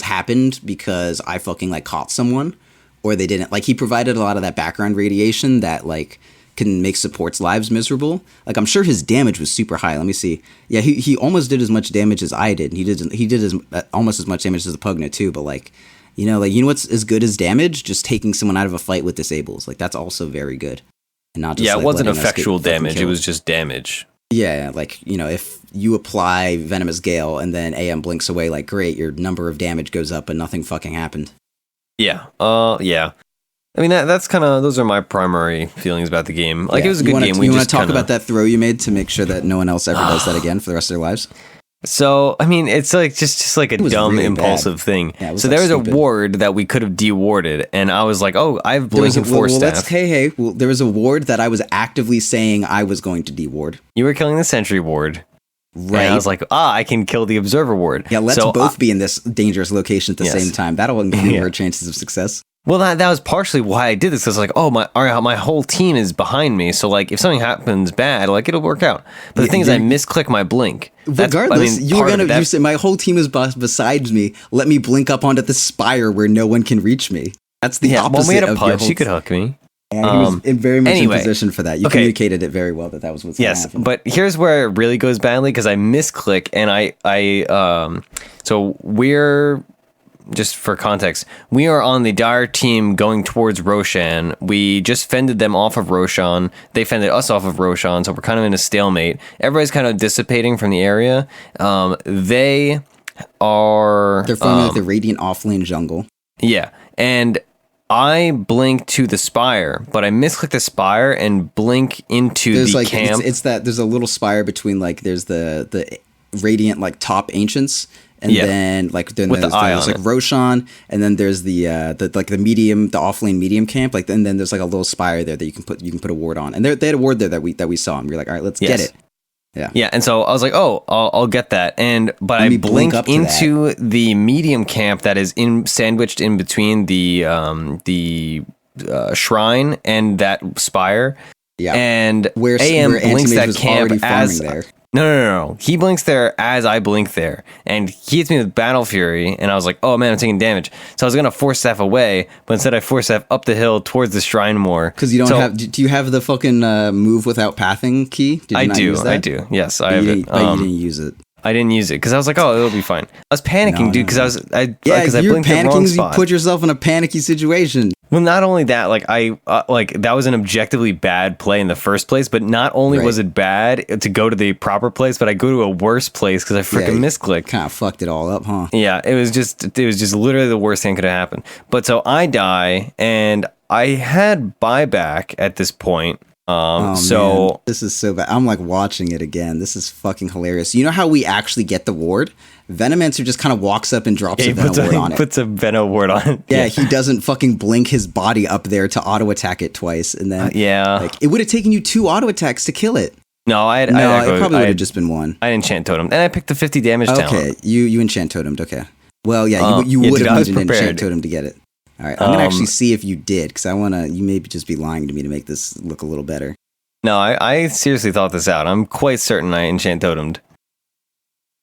happened because I fucking like caught someone, or they didn't. Like he provided a lot of that background radiation that like can make supports' lives miserable. Like I'm sure his damage was super high. Let me see. Yeah, he almost did as much damage as I did. He did almost as much damage as the Pugna too. But like, what's as good as damage? Just taking someone out of a fight with disables. Like that's also very good. And not just it wasn't effectual damage. It was just damage. Yeah, like, if you apply Venomous Gale and then AM blinks away, like, great, your number of damage goes up and nothing fucking happened. Yeah. Yeah. I mean, that's kind of, those are my primary feelings about the game. Like, it was a good game. You want to talk about that throw you made to make sure that no one else ever does that again for the rest of their lives? So, I mean, it's like just like a dumb, really impulsive thing. Yeah, so there was stupid. A ward that we could have dewarded, and I was like, oh, I have Blink and Force Staff. Well, there was a ward that I was actively saying I was going to deward. You were killing the Sentry ward. Right. And I was like, I can kill the Observer ward. Yeah, let's both be in this dangerous location at the same time. That'll improve our chances of success. Well, that was partially why I did this. Because like, my whole team is behind me. So like, if something happens bad, like it'll work out. But the thing is, I misclick my blink. Regardless, you said my whole team is besides me. Let me blink up onto the spire where no one can reach me. That's the opposite. When we had a punch, you could hook me. And he was very much in position for that. You communicated it very well that was what's going to happen. Yes, but here's where it really goes badly because I misclick and so we're. Just for context, we are on the Dire team going towards Roshan. We just fended them off of Roshan. They fended us off of Roshan, so we're kind of in a stalemate. Everybody's kind of dissipating from the area. They're forming like the Radiant offlane jungle. Yeah, and I blink to the spire, but I misclick the spire and blink into the camp. It's that there's a little spire between like there's the Radiant like top ancients. And then there's like Roshan, and then there's the medium, the offlane medium camp, like and then there's like a little spire there that you can put a ward on, and they had a ward there that we saw, and we were like, all right, let's get it. Yeah, and so I was like, I'll get that, but I blink into the medium camp that is sandwiched in between the shrine and that spire. Yeah, and AM blinks that camp as there. No. He blinks there as I blink there. And he hits me with Battle Fury. And I was like, oh man, I'm taking damage. So I was going to Force Staff away. But instead I Force Staff up the hill towards the shrine more. Because you don't have... Do you have the fucking move without pathing key? I do. Yes, I have it. But you didn't use it. I didn't use it because I was like, it'll be fine. I was panicking, dude, because I blinked the wrong spot. You put yourself in a panicky situation. Well, not only that, like that was an objectively bad play in the first place, but not only was it bad to go to the proper place, but I go to a worse place because I freaking misclicked. Kind of fucked it all up, huh? Yeah, it was just literally the worst thing could have happened. But so I die, and I had buyback at this point. Man, this is so bad. I'm like watching it again. This is fucking hilarious. You know how we actually get the ward? Venomancer just kind of walks up and drops a Veno ward on it. Puts a Veno ward on it. Yeah, he doesn't fucking blink his body up there to auto attack it twice, and then like it would have taken you 2 auto attacks to kill it. No, I had. No, it probably would have just been one. I enchant totem, and I picked the 50 damage talent. Okay, you enchant totemed. Okay. Well, yeah, you would have needed an enchant totem to get it. All right, I'm gonna actually see if you did, because I wanna. You may just be lying to me to make this look a little better. No, I seriously thought this out. I'm quite certain I enchant totemed.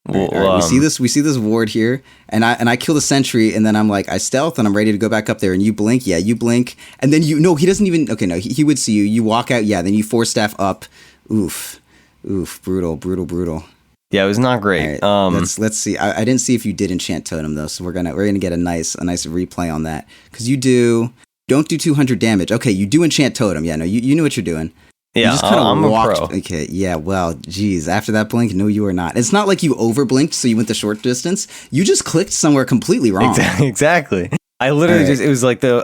All right, we see this ward here, and I kill the sentry, and then I'm like, I stealth, and I'm ready to go back up there, and you blink, you blink, and then no, he doesn't even, okay, no, he would see you, you walk out, then you force staff up, oof, brutal. Yeah, it was not great. Right, let's see, I didn't see if you did enchant totem, though, so we're gonna get a nice replay on that, because don't do 200 damage, okay, you do enchant totem, no, you knew what you're doing. Yeah, I'm a pro. Okay, yeah, well, geez, after that blink, no, you are not. It's not like you overblinked, so you went the short distance. You just clicked somewhere completely wrong. Exactly. I literally it was like the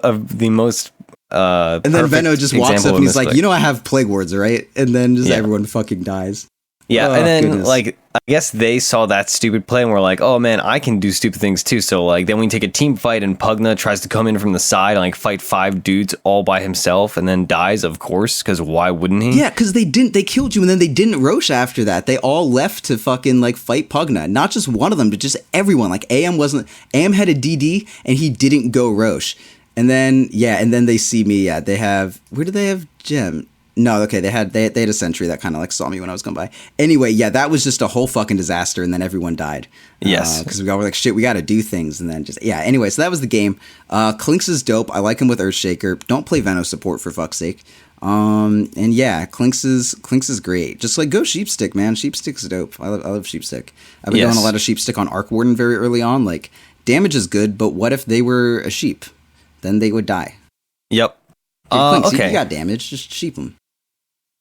most. And then Venno just walks up and he's like, I have plague wards, right? And then just everyone fucking dies. Yeah, and then like I guess they saw that stupid play and were like, "Oh man, I can do stupid things too." So like then we take a team fight and Pugna tries to come in from the side and like fight 5 dudes all by himself and then dies, of course, because why wouldn't he? Yeah, because they killed you and then they didn't Roche after that. They all left to fucking like fight Pugna. Not just one of them, but just everyone. Like AM had a DD and he didn't go Roche. And then they see me. Yeah, where do they have Gem? No, okay, they had a sentry that kind of like saw me when I was going by. Anyway, that was just a whole fucking disaster, and then everyone died. Yes, because we were like, shit, we got to do things, and then anyway, so that was the game. Clinkz is dope. I like him with Earthshaker. Don't play Venno support for fuck's sake. And Clinkz is great. Just like go Sheepstick, man. Sheepstick's dope. I love Sheepstick. I've been doing a lot of Sheepstick on Arc Warden very early on. Like damage is good, but what if they were a sheep? Then they would die. Yep. Clinkz, okay. You got damage. Just sheep them.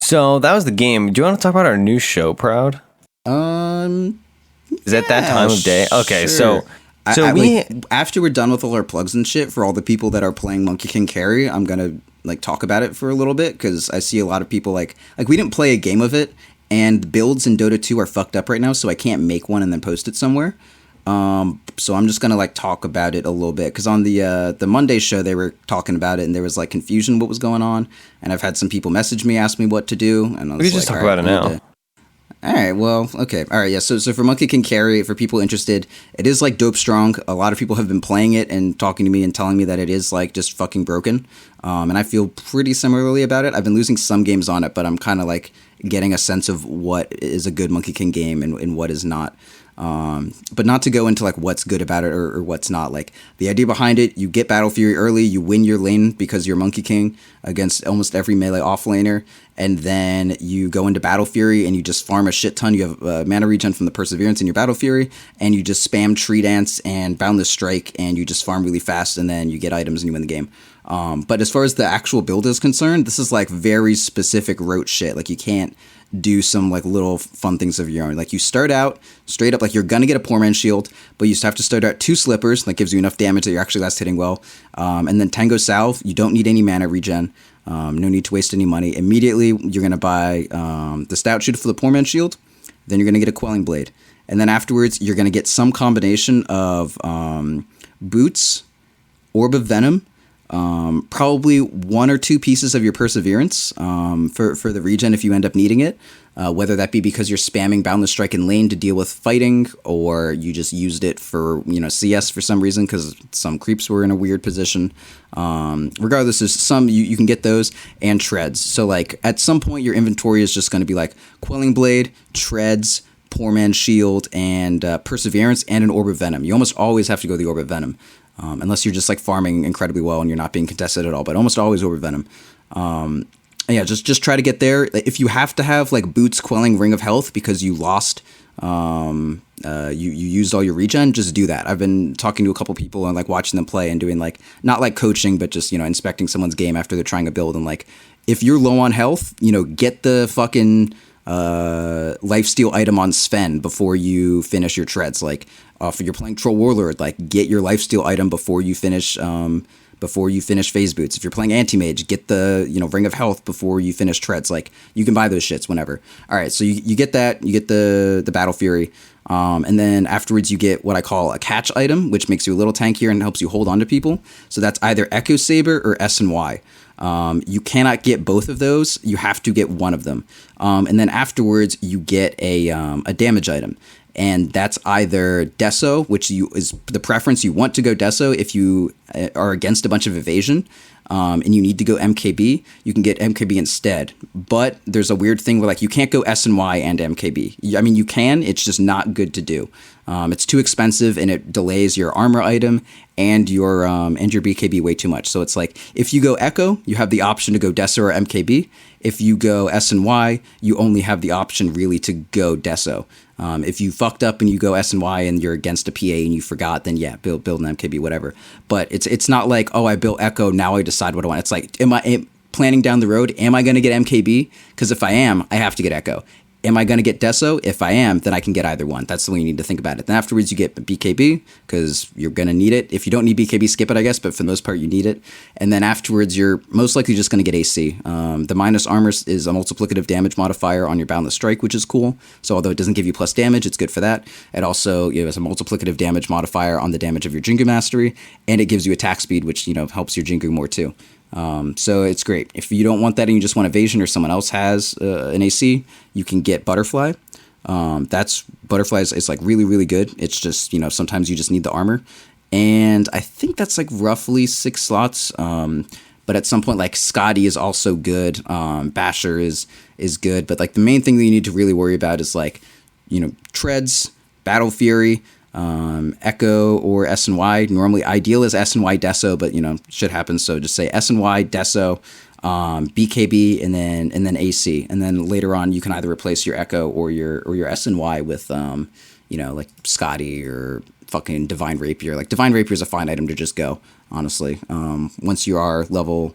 So that was the game. Do you want to talk about our new show, Proud? Is it that time of day? Okay, sure. After we're done with all our plugs and shit for all the people that are playing Monkey King Carry, I'm gonna like talk about it for a little bit because I see a lot of people like we didn't play a game of it, and builds in Dota 2 are fucked up right now, so I can't make one and then post it somewhere. So I'm just gonna like talk about it a little bit because on the Monday show they were talking about it and there was like confusion what was going on, and I've had some people message me, ask me what to do, and I was we just talk about it now. All right, well, okay, all right, yeah. So for Monkey King Carry, for people interested, it is like dope strong. A lot of people have been playing it and talking to me and telling me that it is like just fucking broken. And I feel pretty similarly about it. I've been losing some games on it, but I'm kind of like getting a sense of what is a good Monkey King game and what is not. But not to go into like what's good about it or what's not. Like the idea behind it, you get Battle Fury early, you win your lane because you're Monkey King against almost every melee offlaner, and then you go into Battle Fury and you just farm a shit ton. You have mana regen from the Perseverance in your Battle Fury, and you just spam Tree Dance and Boundless Strike, and you just farm really fast, and then you get items and you win the game. But as far as the actual build is concerned, this is like very specific rote shit. Like you can't do some like little fun things of your own. Like you start out straight up like you're gonna get a Poor Man's Shield, but you have to start out 2 Slippers. That gives you enough damage that you're actually last hitting well. And then Tango Salve, you don't need any mana regen. No need to waste any money. Immediately you're gonna buy the Stout Shooter for the Poor Man's Shield. Then you're gonna get a Quelling Blade, and then afterwards you're gonna get some combination of Boots, Orb of Venom, probably 1 or 2 pieces of your Perseverance for the regen if you end up needing it, whether that be because you're spamming Boundless Strike in lane to deal with fighting, or you just used it for CS for some reason because some creeps were in a weird position. Regardless, there's some you can get those, and treads. So like at some point your inventory is just going to be like Quelling Blade, treads, Poor Man's Shield, and Perseverance, and an Orb of Venom. You almost always have to go the Orb of Venom. Unless you're just like farming incredibly well and you're not being contested at all, but almost always Orb of Venom. Just try to get there. If you have to have like Boots, Quelling, Ring of Health because you lost, you used all your regen, just do that. I've been talking to a couple people and like watching them play and doing like, not like coaching, but just, inspecting someone's game after they're trying a build, and like, if you're low on health, get the fucking lifesteal item on Sven before you finish your treads. Like if you're playing Troll Warlord, like get your lifesteal item before you finish Phase Boots. If you're playing Anti-Mage, get the Ring of Health before you finish treads. Like you can buy those shits whenever. All right, so you get that, you get the Battle Fury, and then afterwards you get what I call a catch item, which makes you a little tankier and helps you hold on to people. So that's either Echo Saber or S and Y. You cannot get both of those. You have to get one of them. And then afterwards, you get a damage item. And that's either Deso, which is the preference. You want to go Deso if you are against a bunch of evasion. And you need to go MKB, you can get MKB instead. But there's a weird thing where like you can't go S and Y and MKB. I mean, you can, it's just not good to do. It's too expensive and it delays your armor item and your BKB way too much. So it's like if you go Echo, you have the option to go Deso or MKB. If you go S and Y, you only have the option really to go Deso. If you fucked up and you go S and Y and you're against a PA and you forgot, then yeah, build an MKB, whatever. But it's not like, oh, I built Echo, now I decide what I want. It's like, am I planning down the road? Am I going to get MKB? Because if I am, I have to get Echo. Am I going to get Deso? If I am, then I can get either one. That's the way you need to think about it. Then afterwards, you get BKB because you're going to need it. If you don't need BKB, skip it, I guess. But for the most part, you need it. And then afterwards, you're most likely just going to get AC. The minus armor is a multiplicative damage modifier on your Boundless Strike, which is cool. So although it doesn't give you plus damage, it's good for that. It also has a multiplicative damage modifier on the damage of your Jingu Mastery. And it gives you attack speed, which helps your Jingu more too. So it's great. If you don't want that and you just want evasion or someone else has an AC, you can get Butterfly. Butterfly is like really, really good. It's just, sometimes you just need the armor. And I think that's like roughly 6 slots. But at some point, like Scotty is also good. Basher is good. But like the main thing that you need to really worry about is like, Treads, Battle Fury, Echo or S and Y. Normally ideal is S and Y Deso, but shit happens, so just say S and Y Deso, BKB and then AC, and then later on you can either replace your Echo or your S and Y with like Scotty or fucking Divine Rapier. Like Divine Rapier is a fine item to just go, honestly. Once you are level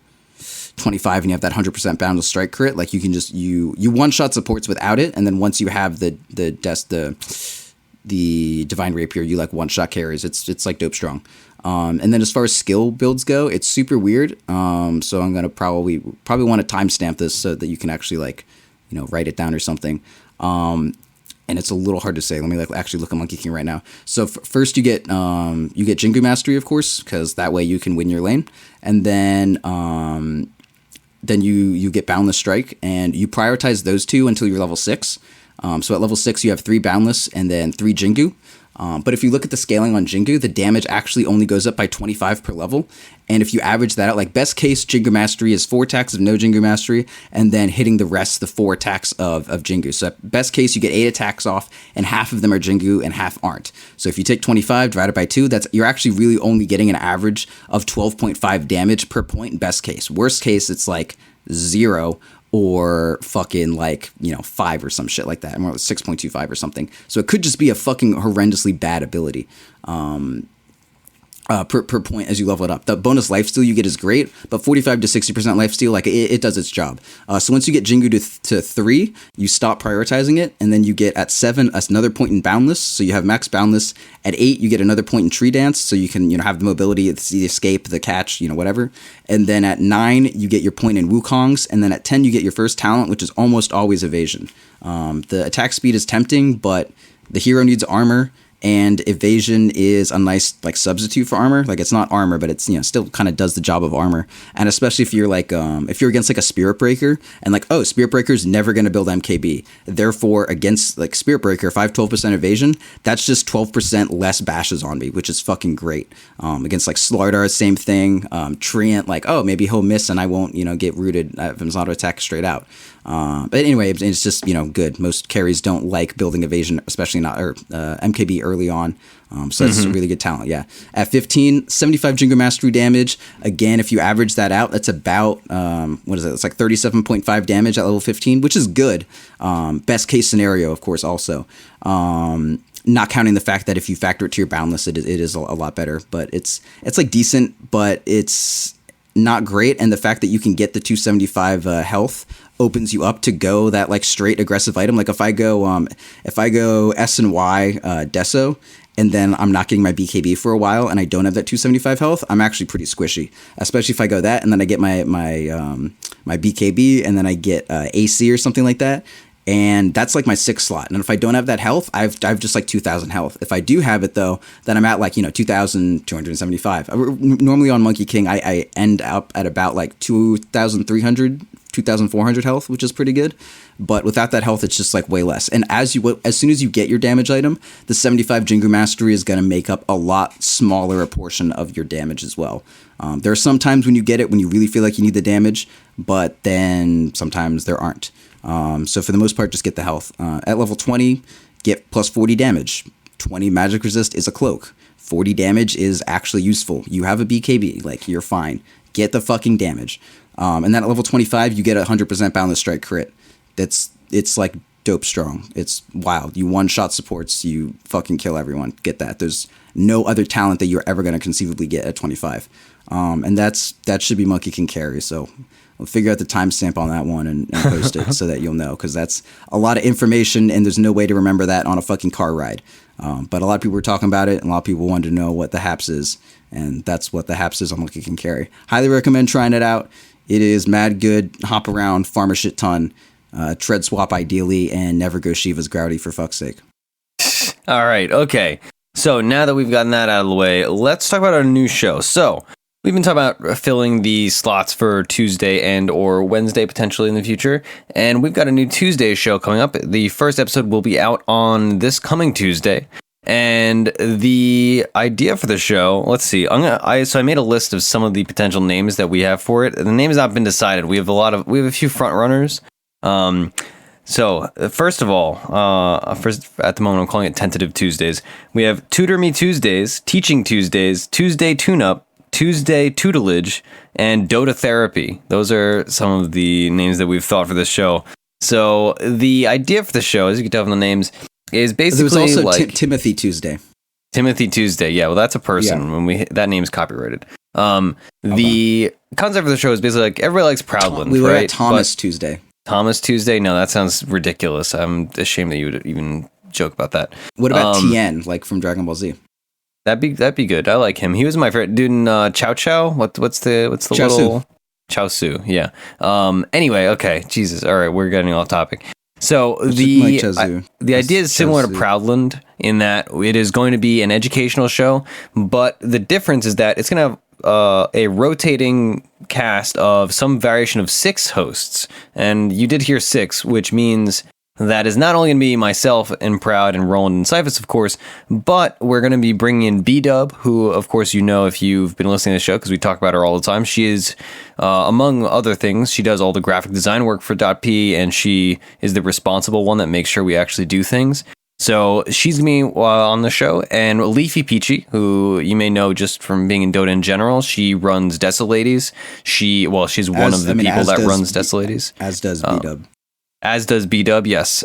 25 and you have that 100% Boundless Strike crit, like you can just you one shot supports without it, and then once you have the Divine Rapier, you like one shot carries. It's like dope strong. And then as far as skill builds go, it's super weird. So I'm gonna probably want to timestamp this so that you can actually like write it down or something. And it's a little hard to say. Let me actually look at Monkey King right now. So first you get Jingu Mastery, of course, because that way you can win your lane, and then you get Boundless Strike, and you prioritize those two until you're level 6. So at level 6, you have 3 Boundless and then 3 Jingu. But if you look at the scaling on Jingu, the damage actually only goes up by 25 per level. And if you average that out, like best case Jingu Mastery is 4 attacks of no Jingu Mastery, and then hitting the rest, the 4 attacks of Jingu. So at best case, you get 8 attacks off, and half of them are Jingu and half aren't. So if you take 25 divided by 2, you're actually really only getting an average of 12.5 damage per point in best case. Worst case, it's like 0. Or fucking like 5 or some shit like that, more like 6.25 or something. So it could just be a fucking horrendously bad ability. Per point as you level it up. The bonus lifesteal you get is great, but 45 to 60% lifesteal, like it does its job. So once you get Jingu to 3, you stop prioritizing it, and then you get at 7 another point in Boundless, so you have max Boundless. At 8, you get another point in Tree Dance, so you can have the mobility, the escape, the catch, whatever. And then at 9, you get your point in Wukong's, and then at 10, you get your first talent, which is almost always evasion. The attack speed is tempting, but the hero needs armor. And evasion is a nice like substitute for armor. Like it's not armor, but it's still kind of does the job of armor. And especially if you're like if you're against like a Spirit Breaker and like Spirit Breaker is never going to build MKB. Therefore against like Spirit Breaker, if I have 12% evasion, that's just 12% less bashes on me, which is fucking great. Against like Slardar, same thing. Treant, like maybe he'll miss and I won't get rooted if I'm auto attack straight out. But anyway, it's just good. Most carries don't like building evasion, especially not MKB early on. So that's a really good talent. Yeah. At 15, 75 Jingu Mastery damage. Again, if you average that out, that's about what is it? It's like 37.5 damage at level 15, which is good. Best case scenario, of course, also. Not counting the fact that if you factor it to your Boundless, it is a lot better. But it's like decent, but it's not great. And the fact that you can get the 275 health opens you up to go that like straight aggressive item. Like if I go S and Y Deso, and then I'm not getting my BKB for a while, and I don't have that 275 health, I'm actually pretty squishy. Especially if I go that, and then I get my BKB, and then I get AC or something like that. And that's like my 6th slot. And if I don't have that health, I've just like 2,000 health. If I do have it though, then I'm at like, 2,275. Normally on Monkey King, I end up at about like 2,300, 2,400 health, which is pretty good. But without that health, it's just like way less. And as soon as you get your damage item, the 75 Jingu Mastery is going to make up a lot smaller a portion of your damage as well. There are some times when you get it when you really feel like you need the damage, but then sometimes there aren't. So for the most part, just get the health. At level 20, get plus 40 damage. 20 magic resist is a cloak. 40 damage is actually useful. You have a BKB, like you're fine. Get the fucking damage. And then at level 25, you get a 100% boundless strike crit. It's like dope strong. It's wild. You one-shot supports, you fucking kill everyone. Get that. There's no other talent that you're ever going to conceivably get at 25. And that should be Monkey King carry. So we'll figure out the timestamp on that one and post it so that you'll know, because that's a lot of information and there's no way to remember that on a fucking car ride. But a lot of people were talking about it and a lot of people wanted to know what the haps is, and that's what the haps is on Monkey King carry. Highly recommend trying it out. It is mad good. Hop around, farm a shit ton, tread swap ideally, and never go Shiva's Grouty for fuck's sake. All right, okay. So now that we've gotten that out of the way, let's talk about our new show. So we've been talking about filling the slots for Tuesday and or Wednesday potentially in the future, and we've got a new Tuesday show coming up. The first episode will be out on this coming Tuesday. And the idea for the show, let's see. So I made a list of some of the potential names that we have for it. The name has not been decided. We have a few front runners. So first of all, at the moment I'm calling it Tentative Tuesdays. We have Tutor Me Tuesdays, Teaching Tuesdays, Tuesday Tune-Up, Tuesday Tutelage, and Dota Therapy. Those are some of the names that we've thought for this show. So the idea for the show, as you can tell from the names, is basically there was also like Timothy Tuesday. Timothy Tuesday, yeah. Well, that's a person. Yeah. When that name's copyrighted. The concept of the show is basically like everybody likes Proudland, we were right? at Thomas Tuesday. Thomas Tuesday? No, that sounds ridiculous. I'm ashamed that you would even joke about that. What about Tien, like from Dragon Ball Z? That'd be good. I like him. He was my favorite dude in Chow Chow. What's the Chow little Chow Su? Yeah. Anyway, okay. Jesus. All right, we're getting off topic. So the idea is similar to Proudland in that it is going to be an educational show, but the difference is that it's going to have a rotating cast of some variation of 6 hosts. And you did hear 6, which means that is not only going to be myself and Proud and Roland and Cyphus, of course, but we're going to be bringing in B-Dub, who, of course, you know if you've been listening to the show, because we talk about her all the time. She is, among other things, she does all the graphic design work for .p, and she is the responsible one that makes sure we actually do things. So she's going to be on the show, and Leafy Peachy, who you may know just from being in Dota in general. She runs Desolades. She's one of the people that runs Desolades. As does B-Dub. As does B-Dub, yes.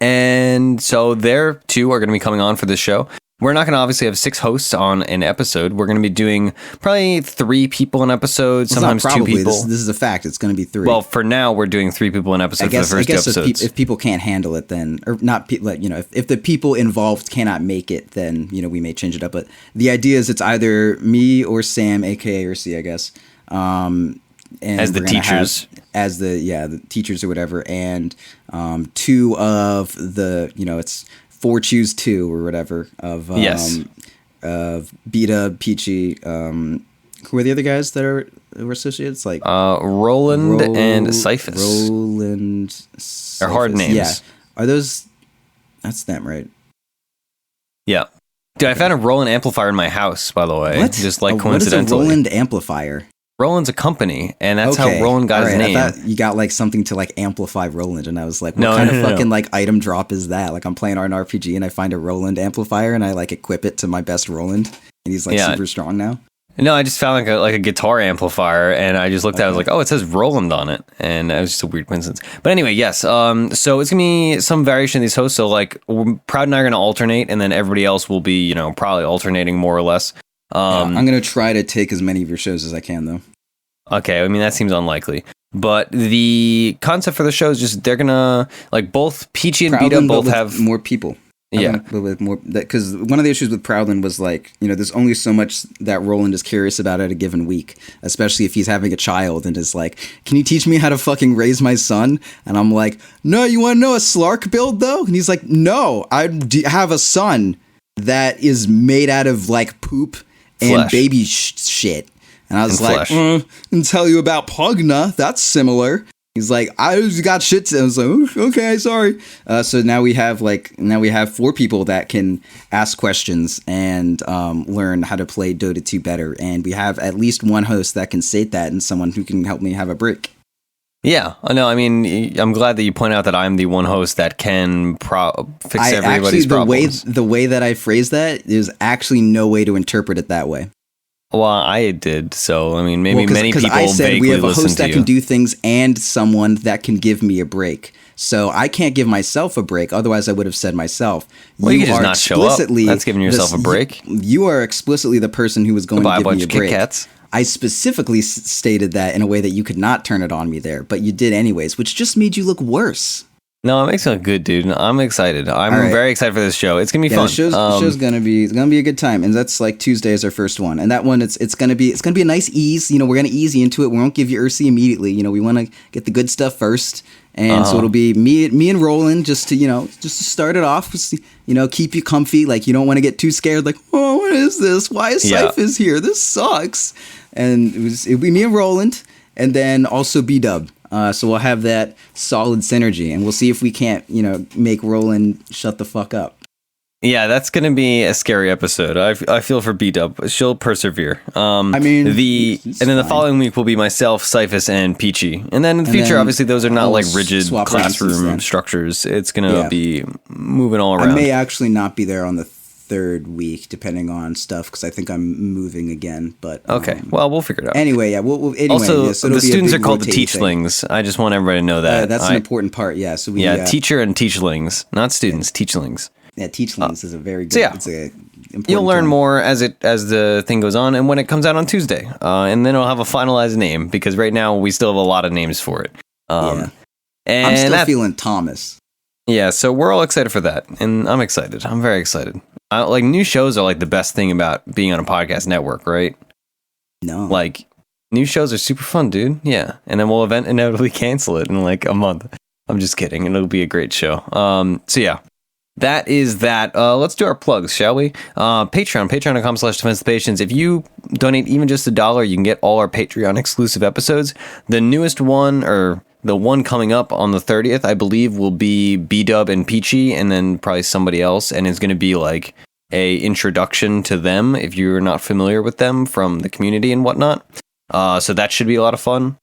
And so their two are going to be coming on for this show. We're not going to obviously have 6 hosts on an episode. We're going to be doing probably 3 people an episode, sometimes 2 people. This is a fact. It's going to be 3. Well, for now, we're doing 3 people an episode for the first 2 episodes. If people can't handle it, then, or not, if the people involved cannot make it, then, we may change it up. But the idea is it's either me or Sam, aka Ursi, I guess. And as the teachers. As the teachers or whatever. And 2 of the, it's 4 choose 2 or whatever of yes. Of Beta, Peachy, who are the other guys that were associates? Like Roland and Cyphus. Roland, Cyphus. They're hard names. Yeah. Are those? That's them, right? Yeah. Dude, I found a Roland amplifier in my house, by the way. What? Just like coincidentally. What is a Roland amplifier? Roland's a company, and that's how Roland got his name. I thought you got like something to like amplify Roland, and I was like, what kind of fucking like item drop is that? Like I'm playing an RPG and I find a Roland amplifier and I like equip it to my best Roland, and he's like super strong now. No, I just found like a guitar amplifier, and I just looked at it, I was like, oh, it says Roland on it, and it was just a weird coincidence. But anyway, yes, so it's gonna be some variation of these hosts. So like Proud and I are gonna alternate, and then everybody else will be, probably alternating more or less. I'm going to try to take as many of your shows as I can, though. Okay, I mean, that seems unlikely. But the concept for the show is just they're going to, like, both Peachy and Beta both have more people. Yeah, a little bit more, because one of the issues with Proudland was like, there's only so much that Roland is curious about at a given week, especially if he's having a child and is like, can you teach me how to fucking raise my son? And I'm like, no, you want to know a Slark build though? And he's like, no, I have a son that is made out of like poop and Flesh. baby shit. And I was And like, and tell you about Pugna. That's similar. He's like, I just got shit to. I was like, okay, sorry. So now we have 4 people that can ask questions and learn how to play Dota 2 better. And we have at least one host that can state that, and someone who can help me have a break. Yeah, no, I mean, I'm glad that you point out that I'm the one host that can fix everybody's problems. The way that I phrase that, there's actually no way to interpret it that way. Well, I did, so I mean, maybe many people I said vaguely we have a listen host to that you. can do things and someone that can give me a break. So I can't give myself a break. Otherwise, I would have said myself. Well, you can just not show up. That's giving yourself a break. You are explicitly the person who was going to give me a break. Kit Kats. I specifically stated that in a way that you could not turn it on me there, but you did anyways, which just made you look worse. No, it makes me look good, dude. I'm excited. I'm very excited for this show. It's gonna be fun. The show's gonna be a good time, and that's like Tuesday is our first one, and that one it's gonna be a nice ease. We're gonna ease you into it. We won't give you Ursi immediately. We want to get the good stuff first, and so it'll be me and Roland just to start it off. Keep you comfy. Like you don't want to get too scared. Like, oh, what is this? Why is Cyphers here? This sucks. And it'll be me and Roland, and then also B-Dub. So we'll have that solid synergy, and we'll see if we can't, make Roland shut the fuck up. Yeah, that's gonna be a scary episode. I feel for B-Dub. She'll persevere. The following week will be myself, Cyphus, and Peachy. And then in the future, obviously, those are not like rigid classroom structures. It's gonna be moving all around. I may actually not be there on the 3rd week, depending on stuff, because I think I'm moving again. But okay, well, we'll figure it out. Anyway, yeah. Also, the students are called the Teachlings. I just want everybody to know that. That's an important part. Yeah. So teacher and teachlings, not students. Teachlings. Yeah, Teachlings is a very good. So yeah, it's a important you'll learn term. more as the thing goes on, and when it comes out on Tuesday, and then it'll have a finalized name, because right now we still have a lot of names for it. And I'm still feeling Thomas. Yeah, so we're all excited for that, and I'm excited. I'm very excited. Like, new shows are like the best thing about being on a podcast network, right? No. Like, new shows are super fun, dude. Yeah. And then we'll inevitably cancel it in like a month. I'm just kidding. It'll be a great show. So yeah, that is that. Let's do our plugs, shall we? Patreon.com/defensethepatients. If you donate even just $1, you can get all our Patreon exclusive episodes. The newest one, or the one coming up on the 30th, I believe, will be B-Dub and Peachy, and then probably somebody else, and it's going to be like a introduction to them if you're not familiar with them from the community and whatnot. So that should be a lot of fun.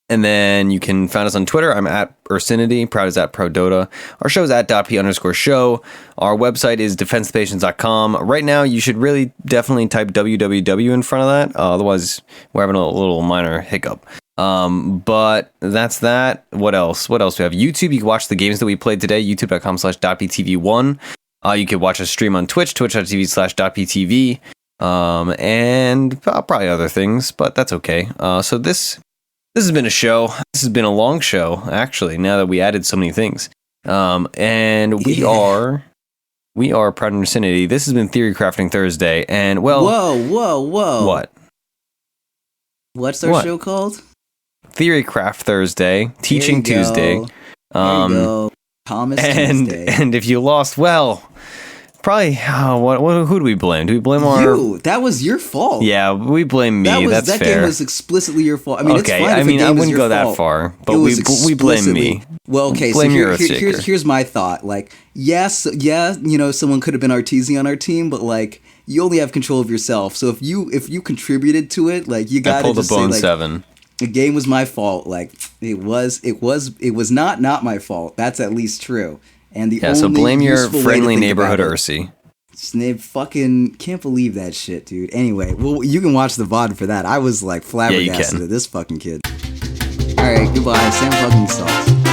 And then you can find us on Twitter. I'm at Ursinity. Proud is at ProDota. Our show is at .p_show. Our website is defensethepatients.com. Right now, you should really definitely type www in front of that. Otherwise, we're having a little minor hiccup. But that's that. What else? What else do we have? YouTube. You can watch the games that we played today. youtube.com/.ptv1. You could watch us stream on Twitch, twitch.tv/.ptv. And probably other things, but that's okay. So this has been a show. This has been a long show, actually, now that we added so many things. And we are Proud and Ursinity. This has been Theorycrafting Thursday. And, well... Whoa. What? What's our show called? Theorycraft Thursday. Teaching Tuesday. There you go. Thomas Tuesday. And if you lost, well... Probably, who do we blame? Do we blame you? That was your fault. Yeah, we blame me. That's fair. That game was explicitly your fault. I mean, okay, it's fine if I wouldn't go that far, but we blame me. Well, okay, blame so here's my thought. Like, yes, someone could have been Arteezy on our team, but like, you only have control of yourself. So if you contributed to it, like, you got to just say, like, 7. The game was my fault. Like, it was not my fault. That's at least true. And so blame your friendly neighborhood Ursi. Snape fucking can't believe that shit, dude. Anyway, well, you can watch the VOD for that. I was like flabbergasted at this fucking kid. Alright, goodbye. Sam fucking sucks.